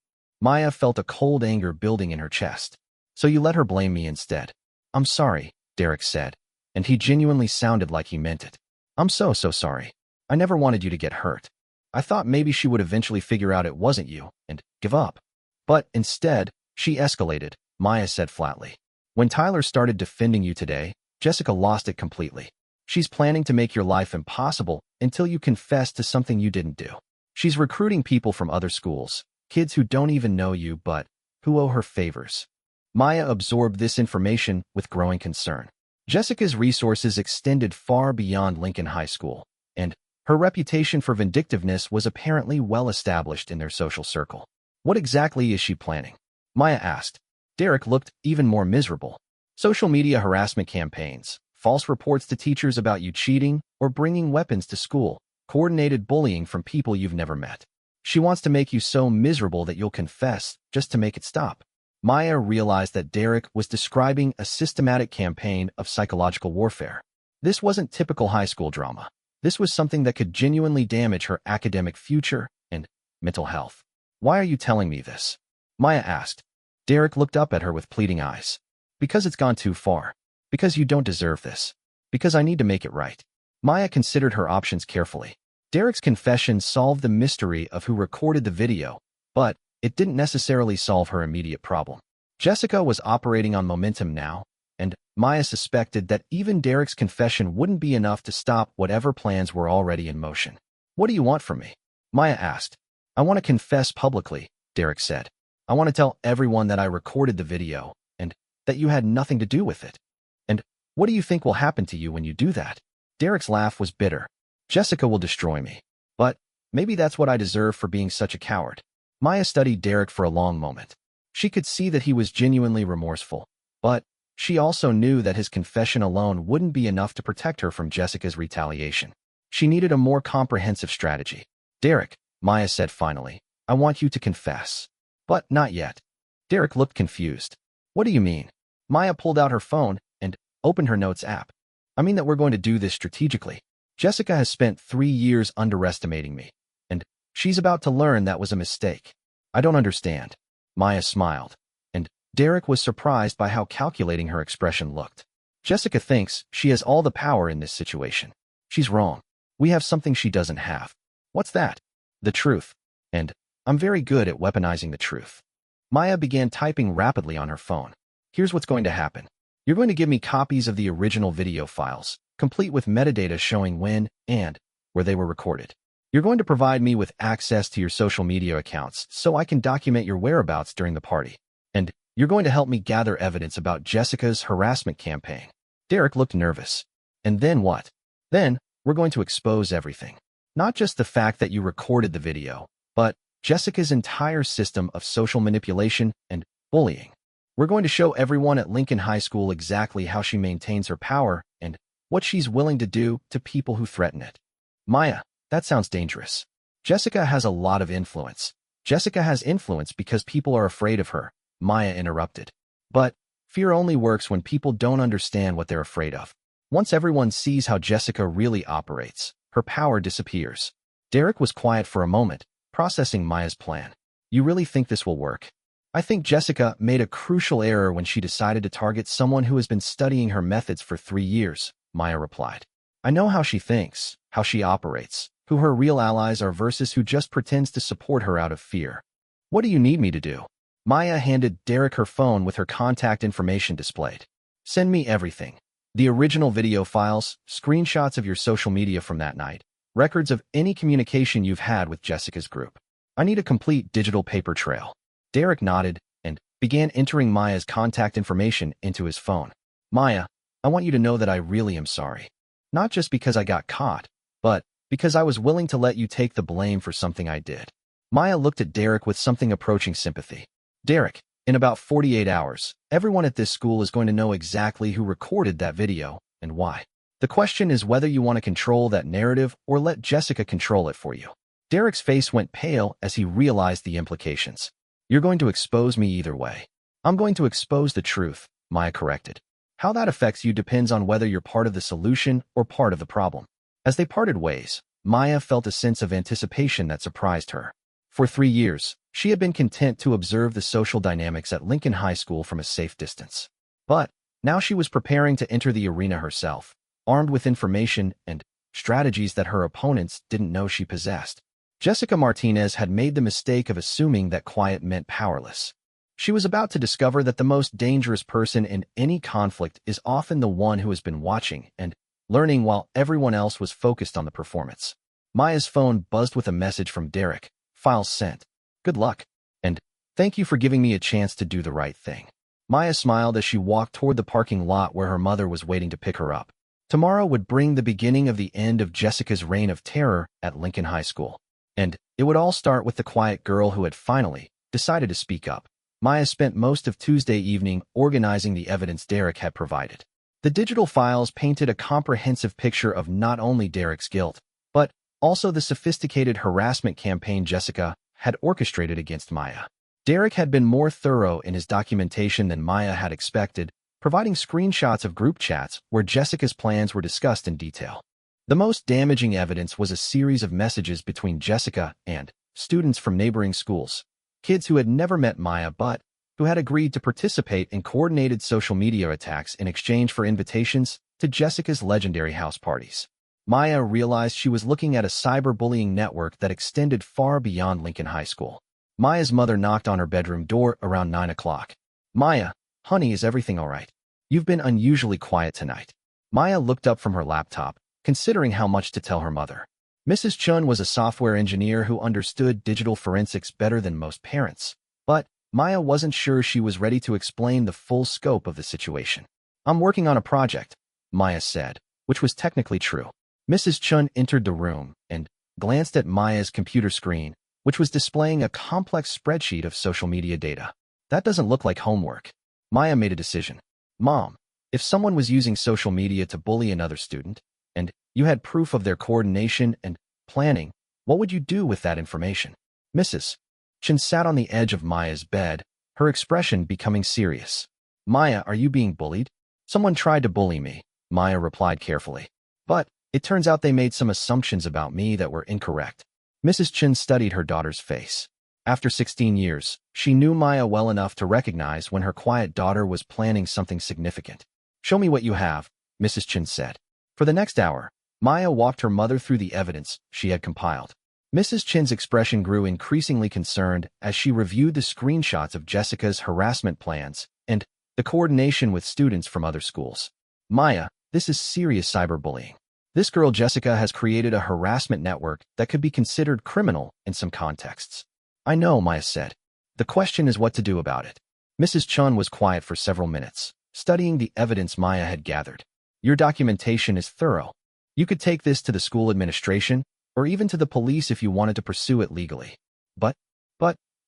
Maya felt a cold anger building in her chest. "So you let her blame me instead." "I'm sorry," Derek said, and he genuinely sounded like he meant it. "I'm so sorry. I never wanted you to get hurt. I thought maybe she would eventually figure out it wasn't you and give up. But instead, she escalated," Maya said flatly. "When Tyler started defending you today, Jessica lost it completely. She's planning to make your life impossible until you confess to something you didn't do. She's recruiting people from other schools, kids who don't even know you but who owe her favors." Maya absorbed this information with growing concern. Jessica's resources extended far beyond Lincoln High School, and her reputation for vindictiveness was apparently well established in their social circle. "What exactly is she planning?" Maya asked. Derek looked even more miserable. "Social media harassment campaigns, false reports to teachers about you cheating or bringing weapons to school, coordinated bullying from people you've never met. She wants to make you so miserable that you'll confess just to make it stop." Maya realized that Derek was describing a systematic campaign of psychological warfare. This wasn't typical high school drama. This was something that could genuinely damage her academic future and mental health. "Why are you telling me this?" Maya asked. Derek looked up at her with pleading eyes. "Because it's gone too far. Because you don't deserve this. Because I need to make it right." Maya considered her options carefully. Derek's confession solved the mystery of who recorded the video, but it didn't necessarily solve her immediate problem. Jessica was operating on momentum now, and Maya suspected that even Derek's confession wouldn't be enough to stop whatever plans were already in motion. "What do you want from me?" Maya asked. "I want to confess publicly," Derek said. "I want to tell everyone that I recorded the video, and that you had nothing to do with it. And what do you think will happen to you when you do that?" Derek's laugh was bitter. "Jessica will destroy me. But maybe that's what I deserve for being such a coward." Maya studied Derek for a long moment. She could see that he was genuinely remorseful, but she also knew that his confession alone wouldn't be enough to protect her from Jessica's retaliation. She needed a more comprehensive strategy. "Derek," Maya said finally, I want you to confess. But not yet. Derek looked confused. What do you mean? Maya pulled out her phone and opened her notes app. I mean that we're going to do this strategically. Jessica has spent 3 years underestimating me, and she's about to learn that was a mistake. I don't understand. Maya smiled, and Derek was surprised by how calculating her expression looked. Jessica thinks she has all the power in this situation. She's wrong. We have something she doesn't have. What's that? The truth. And I'm very good at weaponizing the truth. Maya began typing rapidly on her phone. Here's what's going to happen. You're going to give me copies of the original video files, complete with metadata showing when and where they were recorded. You're going to provide me with access to your social media accounts so I can document your whereabouts during the party. And you're going to help me gather evidence about Jessica's harassment campaign. Derek looked nervous. And then what? Then, we're going to expose everything. Not just the fact that you recorded the video, but Jessica's entire system of social manipulation and bullying. We're going to show everyone at Lincoln High School exactly how she maintains her power and what she's willing to do to people who threaten it. Maya, that sounds dangerous. Jessica has a lot of influence. Jessica has influence because people are afraid of her, Maya interrupted. But fear only works when people don't understand what they're afraid of. Once everyone sees how Jessica really operates, her power disappears. Derek was quiet for a moment, processing Maya's plan. You really think this will work? I think Jessica made a crucial error when she decided to target someone who has been studying her methods for 3 years, Maya replied. I know how she thinks, how she operates, who her real allies are versus who just pretends to support her out of fear. What do you need me to do? Maya handed Derek her phone with her contact information displayed. Send me everything. The original video files, screenshots of your social media from that night, records of any communication you've had with Jessica's group. I need a complete digital paper trail. Derek nodded and began entering Maya's contact information into his phone. Maya, I want you to know that I really am sorry. Not just because I got caught, but because I was willing to let you take the blame for something I did. Maya looked at Derek with something approaching sympathy. Derek, in about 48 hours, everyone at this school is going to know exactly who recorded that video and why. The question is whether you want to control that narrative or let Jessica control it for you. Derek's face went pale as he realized the implications. You're going to expose me either way. I'm going to expose the truth, Maya corrected. How that affects you depends on whether you're part of the solution or part of the problem. As they parted ways, Maya felt a sense of anticipation that surprised her. For 3 years, she had been content to observe the social dynamics at Lincoln High School from a safe distance. But now she was preparing to enter the arena herself, armed with information and strategies that her opponents didn't know she possessed. Jessica Martinez had made the mistake of assuming that quiet meant powerless. She was about to discover that the most dangerous person in any conflict is often the one who has been watching and learning while everyone else was focused on the performance. Maya's phone buzzed with a message from Derek. Files sent. Good luck. And thank you for giving me a chance to do the right thing. Maya smiled as she walked toward the parking lot where her mother was waiting to pick her up. Tomorrow would bring the beginning of the end of Jessica's reign of terror at Lincoln High School. And it would all start with the quiet girl who had finally decided to speak up. Maya spent most of Tuesday evening organizing the evidence Derek had provided. The digital files painted a comprehensive picture of not only Derek's guilt, but also the sophisticated harassment campaign Jessica had orchestrated against Maya. Derek had been more thorough in his documentation than Maya had expected, providing screenshots of group chats where Jessica's plans were discussed in detail. The most damaging evidence was a series of messages between Jessica and students from neighboring schools, kids who had never met Maya but who had agreed to participate in coordinated social media attacks in exchange for invitations to Jessica's legendary house parties. Maya realized she was looking at a cyberbullying network that extended far beyond Lincoln High School. Maya's mother knocked on her bedroom door around 9 o'clock. Maya, honey, is everything all right? You've been unusually quiet tonight. Maya looked up from her laptop, considering how much to tell her mother. Mrs. Chun was a software engineer who understood digital forensics better than most parents, but Maya wasn't sure she was ready to explain the full scope of the situation. I'm working on a project, Maya said, which was technically true. Mrs. Chun entered the room and glanced at Maya's computer screen, which was displaying a complex spreadsheet of social media data. That doesn't look like homework. Maya made a decision. Mom, if someone was using social media to bully another student, and you had proof of their coordination and planning, what would you do with that information? Mrs. Chin sat on the edge of Maya's bed, her expression becoming serious. Maya, are you being bullied? Someone tried to bully me, Maya replied carefully. But it turns out they made some assumptions about me that were incorrect. Mrs. Chin studied her daughter's face. After 16 years, she knew Maya well enough to recognize when her quiet daughter was planning something significant. Show me what you have, Mrs. Chin said. For the next hour, Maya walked her mother through the evidence she had compiled. Mrs. Chin's expression grew increasingly concerned as she reviewed the screenshots of Jessica's harassment plans and the coordination with students from other schools. Maya, this is serious cyberbullying. This girl Jessica has created a harassment network that could be considered criminal in some contexts. I know, Maya said. The question is what to do about it. Mrs. Chun was quiet for several minutes, studying the evidence Maya had gathered. Your documentation is thorough. You could take this to the school administration, or even to the police if you wanted to pursue it legally. But,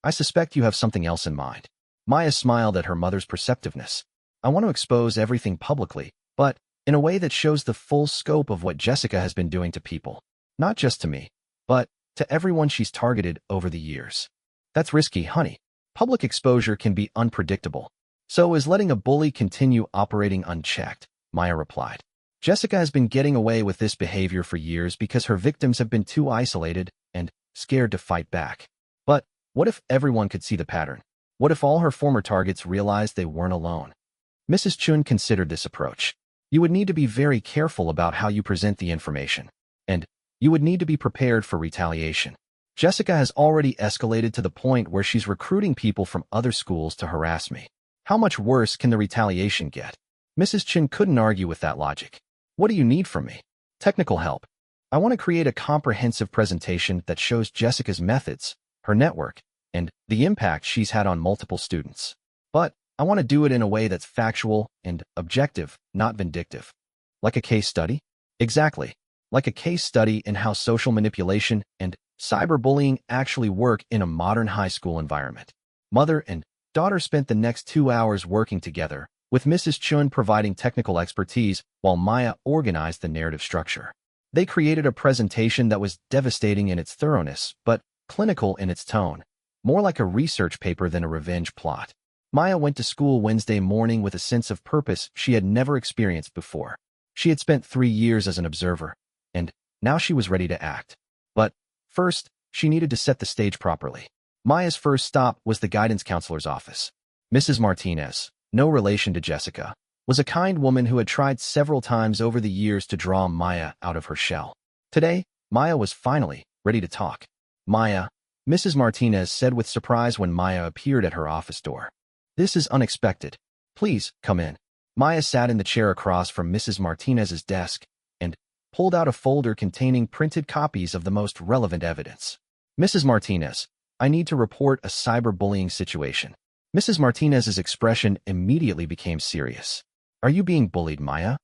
I suspect you have something else in mind. Maya smiled at her mother's perceptiveness. I want to expose everything publicly, but in a way that shows the full scope of what Jessica has been doing to people. Not just to me, but to everyone she's targeted over the years. That's risky, honey. Public exposure can be unpredictable. So is letting a bully continue operating unchecked, Maya replied. Jessica has been getting away with this behavior for years because her victims have been too isolated and scared to fight back. But what if everyone could see the pattern? What if all her former targets realized they weren't alone? Mrs. Chun considered this approach. You would need to be very careful about how you present the information, and you would need to be prepared for retaliation. Jessica has already escalated to the point where she's recruiting people from other schools to harass me. How much worse can the retaliation get? Mrs. Chin couldn't argue with that logic. What do you need from me? Technical help. I want to create a comprehensive presentation that shows Jessica's methods, her network, and the impact she's had on multiple students. But I want to do it in a way that's factual and objective, not vindictive. Like a case study? Exactly. Like a case study in how social manipulation and cyberbullying actually work in a modern high school environment. Mother and daughter spent the next 2 hours working together, with Mrs. Chun providing technical expertise while Maya organized the narrative structure. They created a presentation that was devastating in its thoroughness, but clinical in its tone, more like a research paper than a revenge plot. Maya went to school Wednesday morning with a sense of purpose she had never experienced before. She had spent 3 years as an observer, and now she was ready to act. But first, she needed to set the stage properly. Maya's first stop was the guidance counselor's office. Mrs. Martinez, no relation to Jessica, was a kind woman who had tried several times over the years to draw Maya out of her shell. Today, Maya was finally ready to talk. Maya, Mrs. Martinez said with surprise when Maya appeared at her office door. This is unexpected. Please, come in. Maya sat in the chair across from Mrs. Martinez's desk and pulled out a folder containing printed copies of the most relevant evidence. Mrs. Martinez, I need to report a cyberbullying situation. Mrs. Martinez's expression immediately became serious. Are you being bullied, Maya?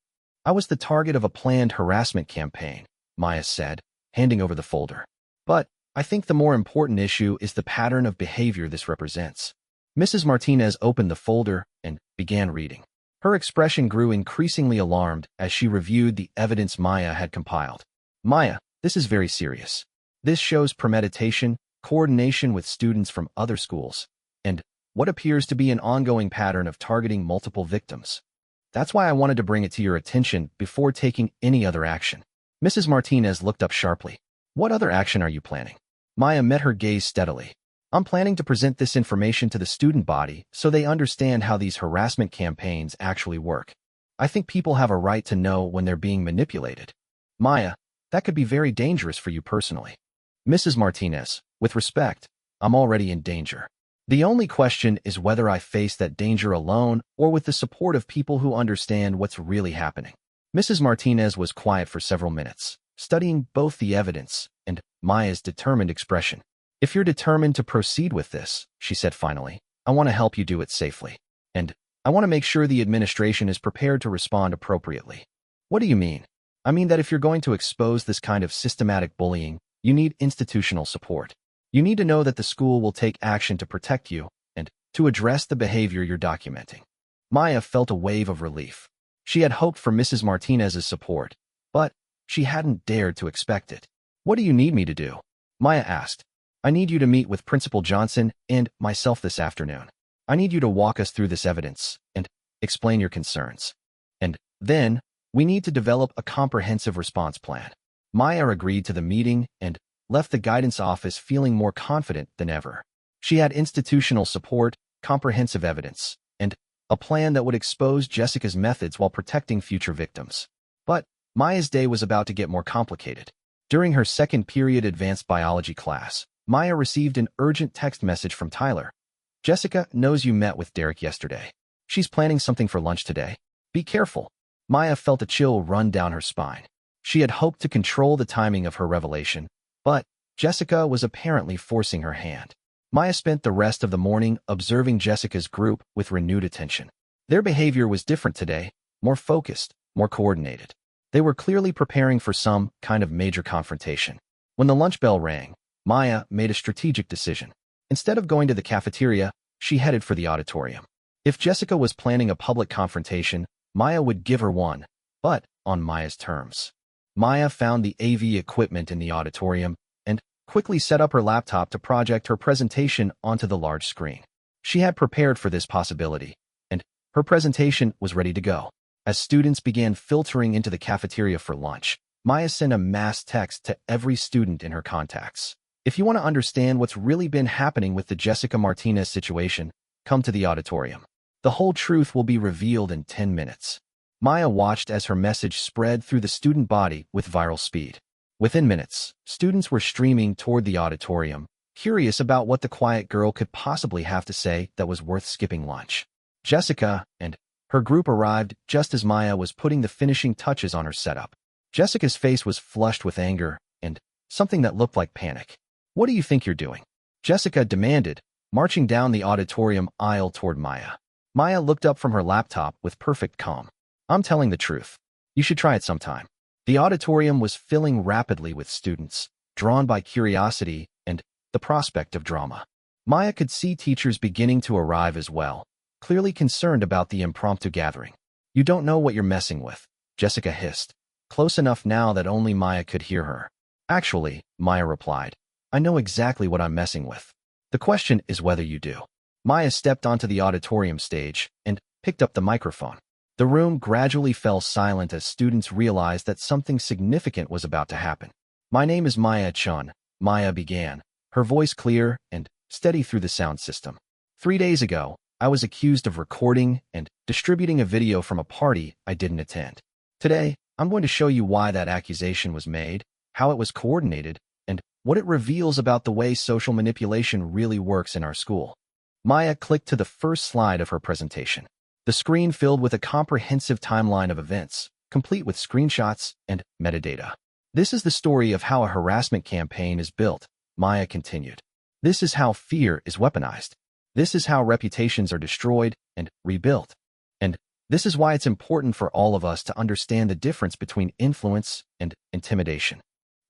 I was the target of a planned harassment campaign, Maya said, handing over the folder. But I think the more important issue is the pattern of behavior this represents. Mrs. Martinez opened the folder and began reading. Her expression grew increasingly alarmed as she reviewed the evidence Maya had compiled. Maya, this is very serious. This shows premeditation, coordination with students from other schools, and what appears to be an ongoing pattern of targeting multiple victims. That's why I wanted to bring it to your attention before taking any other action. Mrs. Martinez looked up sharply. What other action are you planning? Maya met her gaze steadily. I'm planning to present this information to the student body so they understand how these harassment campaigns actually work. I think people have a right to know when they're being manipulated. Maya, that could be very dangerous for you personally. Mrs. Martinez, with respect, I'm already in danger. The only question is whether I face that danger alone or with the support of people who understand what's really happening. Mrs. Martinez was quiet for several minutes, studying both the evidence and Maya's determined expression. If you're determined to proceed with this, she said finally, I want to help you do it safely. And I want to make sure the administration is prepared to respond appropriately. What do you mean? I mean that if you're going to expose this kind of systematic bullying, you need institutional support. You need to know that the school will take action to protect you and to address the behavior you're documenting. Maya felt a wave of relief. She had hoped for Mrs. Martinez's support, but she hadn't dared to expect it. What do you need me to do? Maya asked. I need you to meet with Principal Johnson and myself this afternoon. I need you to walk us through this evidence and explain your concerns. And then, we need to develop a comprehensive response plan. Maya agreed to the meeting and left the guidance office feeling more confident than ever. She had institutional support, comprehensive evidence, and a plan that would expose Jessica's methods while protecting future victims. But Maya's day was about to get more complicated. During her second period advanced biology class, Maya received an urgent text message from Tyler. Jessica knows you met with Derek yesterday. She's planning something for lunch today. Be careful. Maya felt a chill run down her spine. She had hoped to control the timing of her revelation, but Jessica was apparently forcing her hand. Maya spent the rest of the morning observing Jessica's group with renewed attention. Their behavior was different today, more focused, more coordinated. They were clearly preparing for some kind of major confrontation. When the lunch bell rang, Maya made a strategic decision. Instead of going to the cafeteria, she headed for the auditorium. If Jessica was planning a public confrontation, Maya would give her one, but on Maya's terms. Maya found the AV equipment in the auditorium and quickly set up her laptop to project her presentation onto the large screen. She had prepared for this possibility, and her presentation was ready to go. As students began filtering into the cafeteria for lunch, Maya sent a mass text to every student in her contacts. If you want to understand what's really been happening with the Jessica Martinez situation, come to the auditorium. The whole truth will be revealed in 10 minutes. Maya watched as her message spread through the student body with viral speed. Within minutes, students were streaming toward the auditorium, curious about what the quiet girl could possibly have to say that was worth skipping lunch. Jessica and her group arrived just as Maya was putting the finishing touches on her setup. Jessica's face was flushed with anger and something that looked like panic. What do you think you're doing? Jessica demanded, marching down the auditorium aisle toward Maya. Maya looked up from her laptop with perfect calm. I'm telling the truth. You should try it sometime. The auditorium was filling rapidly with students, drawn by curiosity and the prospect of drama. Maya could see teachers beginning to arrive as well, clearly concerned about the impromptu gathering. You don't know what you're messing with, Jessica hissed, close enough now that only Maya could hear her. Actually, Maya replied, I know exactly what I'm messing with. The question is whether you do. Maya stepped onto the auditorium stage and picked up the microphone. The room gradually fell silent as students realized that something significant was about to happen. My name is Maya Chun, Maya began, her voice clear and steady through the sound system. 3 days ago, I was accused of recording and distributing a video from a party I didn't attend. Today, I'm going to show you why that accusation was made, how it was coordinated, and what it reveals about the way social manipulation really works in our school. Maya clicked to the first slide of her presentation. The screen filled with a comprehensive timeline of events, complete with screenshots and metadata. This is the story of how a harassment campaign is built, Maya continued. This is how fear is weaponized. This is how reputations are destroyed and rebuilt. And this is why it's important for all of us to understand the difference between influence and intimidation.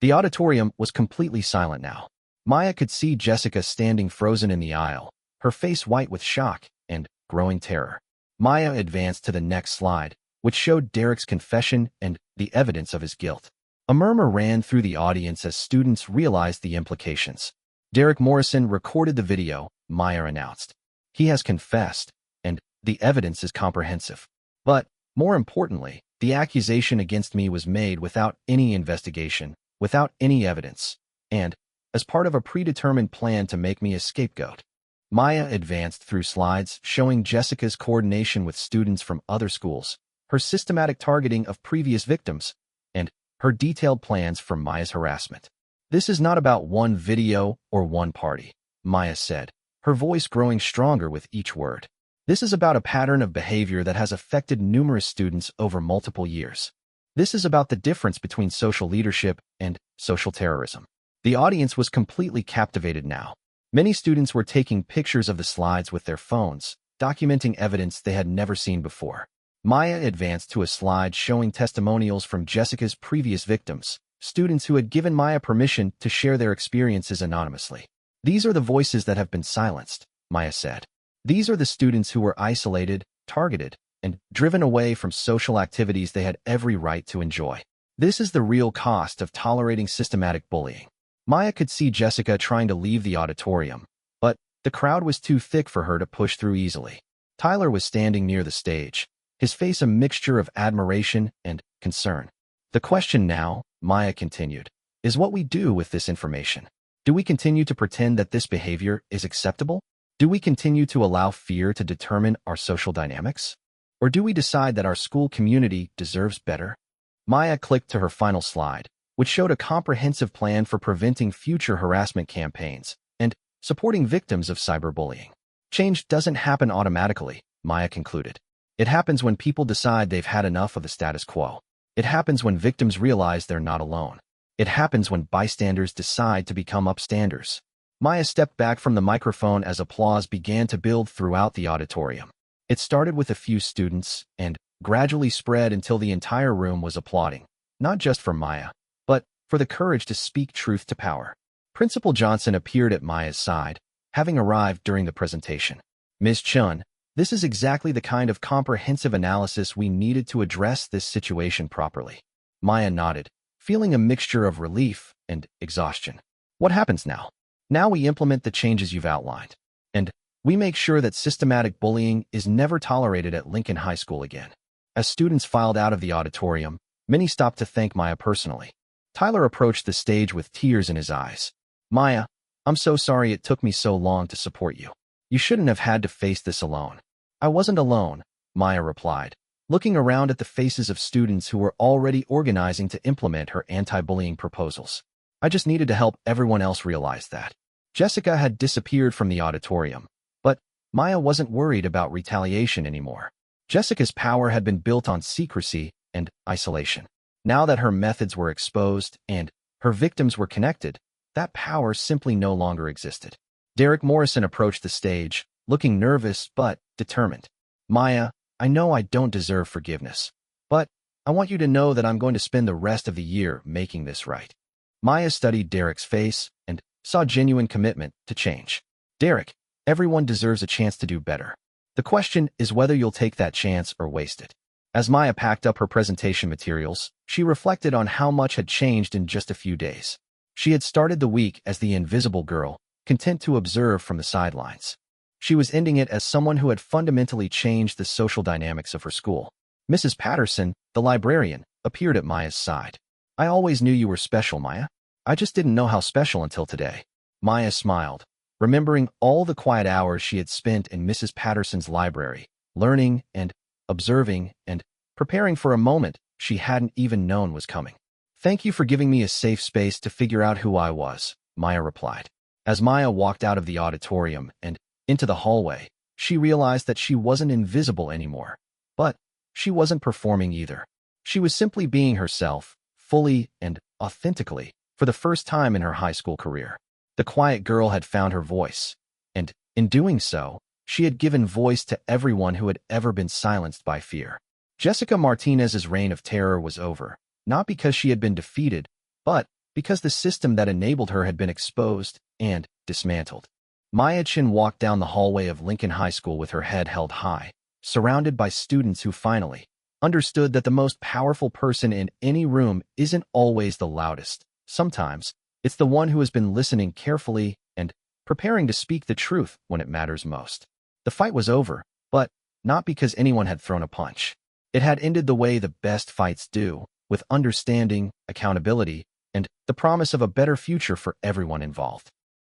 The auditorium was completely silent now. Maya could see Jessica standing frozen in the aisle, her face white with shock and growing terror. Maya advanced to the next slide, which showed Derek's confession and the evidence of his guilt. A murmur ran through the audience as students realized the implications. Derek Morrison recorded the video, Maya announced. He has confessed, and the evidence is comprehensive. But, more importantly, the accusation against me was made without any investigation, without any evidence, and as part of a predetermined plan to make me a scapegoat. Maya advanced through slides showing Jessica's coordination with students from other schools, her systematic targeting of previous victims, and her detailed plans for Maya's harassment. This is not about one video or one party, Maya said, her voice growing stronger with each word. This is about a pattern of behavior that has affected numerous students over multiple years. This is about the difference between social leadership and social terrorism. The audience was completely captivated now. Many students were taking pictures of the slides with their phones, documenting evidence they had never seen before. Maya advanced to a slide showing testimonials from Jessica's previous victims, students who had given Maya permission to share their experiences anonymously. These are the voices that have been silenced, Maya said. These are the students who were isolated, targeted, and driven away from social activities they had every right to enjoy. This is the real cost of tolerating systematic bullying. Maya could see Jessica trying to leave the auditorium, but the crowd was too thick for her to push through easily. Tyler was standing near the stage, his face a mixture of admiration and concern. The question now, Maya continued, is what we do with this information. Do we continue to pretend that this behavior is acceptable? Do we continue to allow fear to determine our social dynamics? Or do we decide that our school community deserves better? Maya clicked to her final slide, which showed a comprehensive plan for preventing future harassment campaigns and supporting victims of cyberbullying. Change doesn't happen automatically, Maya concluded. It happens when people decide they've had enough of the status quo. It happens when victims realize they're not alone. It happens when bystanders decide to become upstanders. Maya stepped back from the microphone as applause began to build throughout the auditorium. It started with a few students and gradually spread until the entire room was applauding, not just for Maya, but for the courage to speak truth to power. Principal Johnson appeared at Maya's side, having arrived during the presentation. Ms. Chun, this is exactly the kind of comprehensive analysis we needed to address this situation properly. Maya nodded, feeling a mixture of relief and exhaustion. What happens now? Now we implement the changes you've outlined. And we make sure that systematic bullying is never tolerated at Lincoln High School again. As students filed out of the auditorium, many stopped to thank Maya personally. Tyler approached the stage with tears in his eyes. Maya, I'm so sorry it took me so long to support you. You shouldn't have had to face this alone. I wasn't alone, Maya replied, looking around at the faces of students who were already organizing to implement her anti-bullying proposals. I just needed to help everyone else realize that. Jessica had disappeared from the auditorium, but Maya wasn't worried about retaliation anymore. Jessica's power had been built on secrecy and isolation. Now that her methods were exposed and her victims were connected, that power simply no longer existed. Derek Morrison approached the stage, looking nervous but determined. Maya, I know I don't deserve forgiveness, but I want you to know that I'm going to spend the rest of the year making this right. Maya studied Derek's face and saw genuine commitment to change. Derek, everyone deserves a chance to do better. The question is whether you'll take that chance or waste it. As Maya packed up her presentation materials, she reflected on how much had changed in just a few days. She had started the week as the invisible girl, content to observe from the sidelines. She was ending it as someone who had fundamentally changed the social dynamics of her school. Mrs. Patterson, the librarian, appeared at Maya's side. I always knew you were special, Maya. I just didn't know how special until today. Maya smiled, remembering all the quiet hours she had spent in Mrs. Patterson's library, learning and observing and preparing for a moment she hadn't even known was coming. Thank you for giving me a safe space to figure out who I was, Maya replied. As Maya walked out of the auditorium and into the hallway, she realized that she wasn't invisible anymore. But she wasn't performing either. She was simply being herself, fully and authentically, for the first time in her high school career. The quiet girl had found her voice, and in doing so, she had given voice to everyone who had ever been silenced by fear. Jessica Martinez's reign of terror was over, not because she had been defeated, but because the system that enabled her had been exposed and dismantled. Maya Chin walked down the hallway of Lincoln High School with her head held high, surrounded by students who finally understood that the most powerful person in any room isn't always the loudest. Sometimes, it's the one who has been listening carefully and preparing to speak the truth when it matters most. The fight was over, but not because anyone had thrown a punch. It had ended the way the best fights do, with understanding, accountability, and the promise of a better future for everyone involved.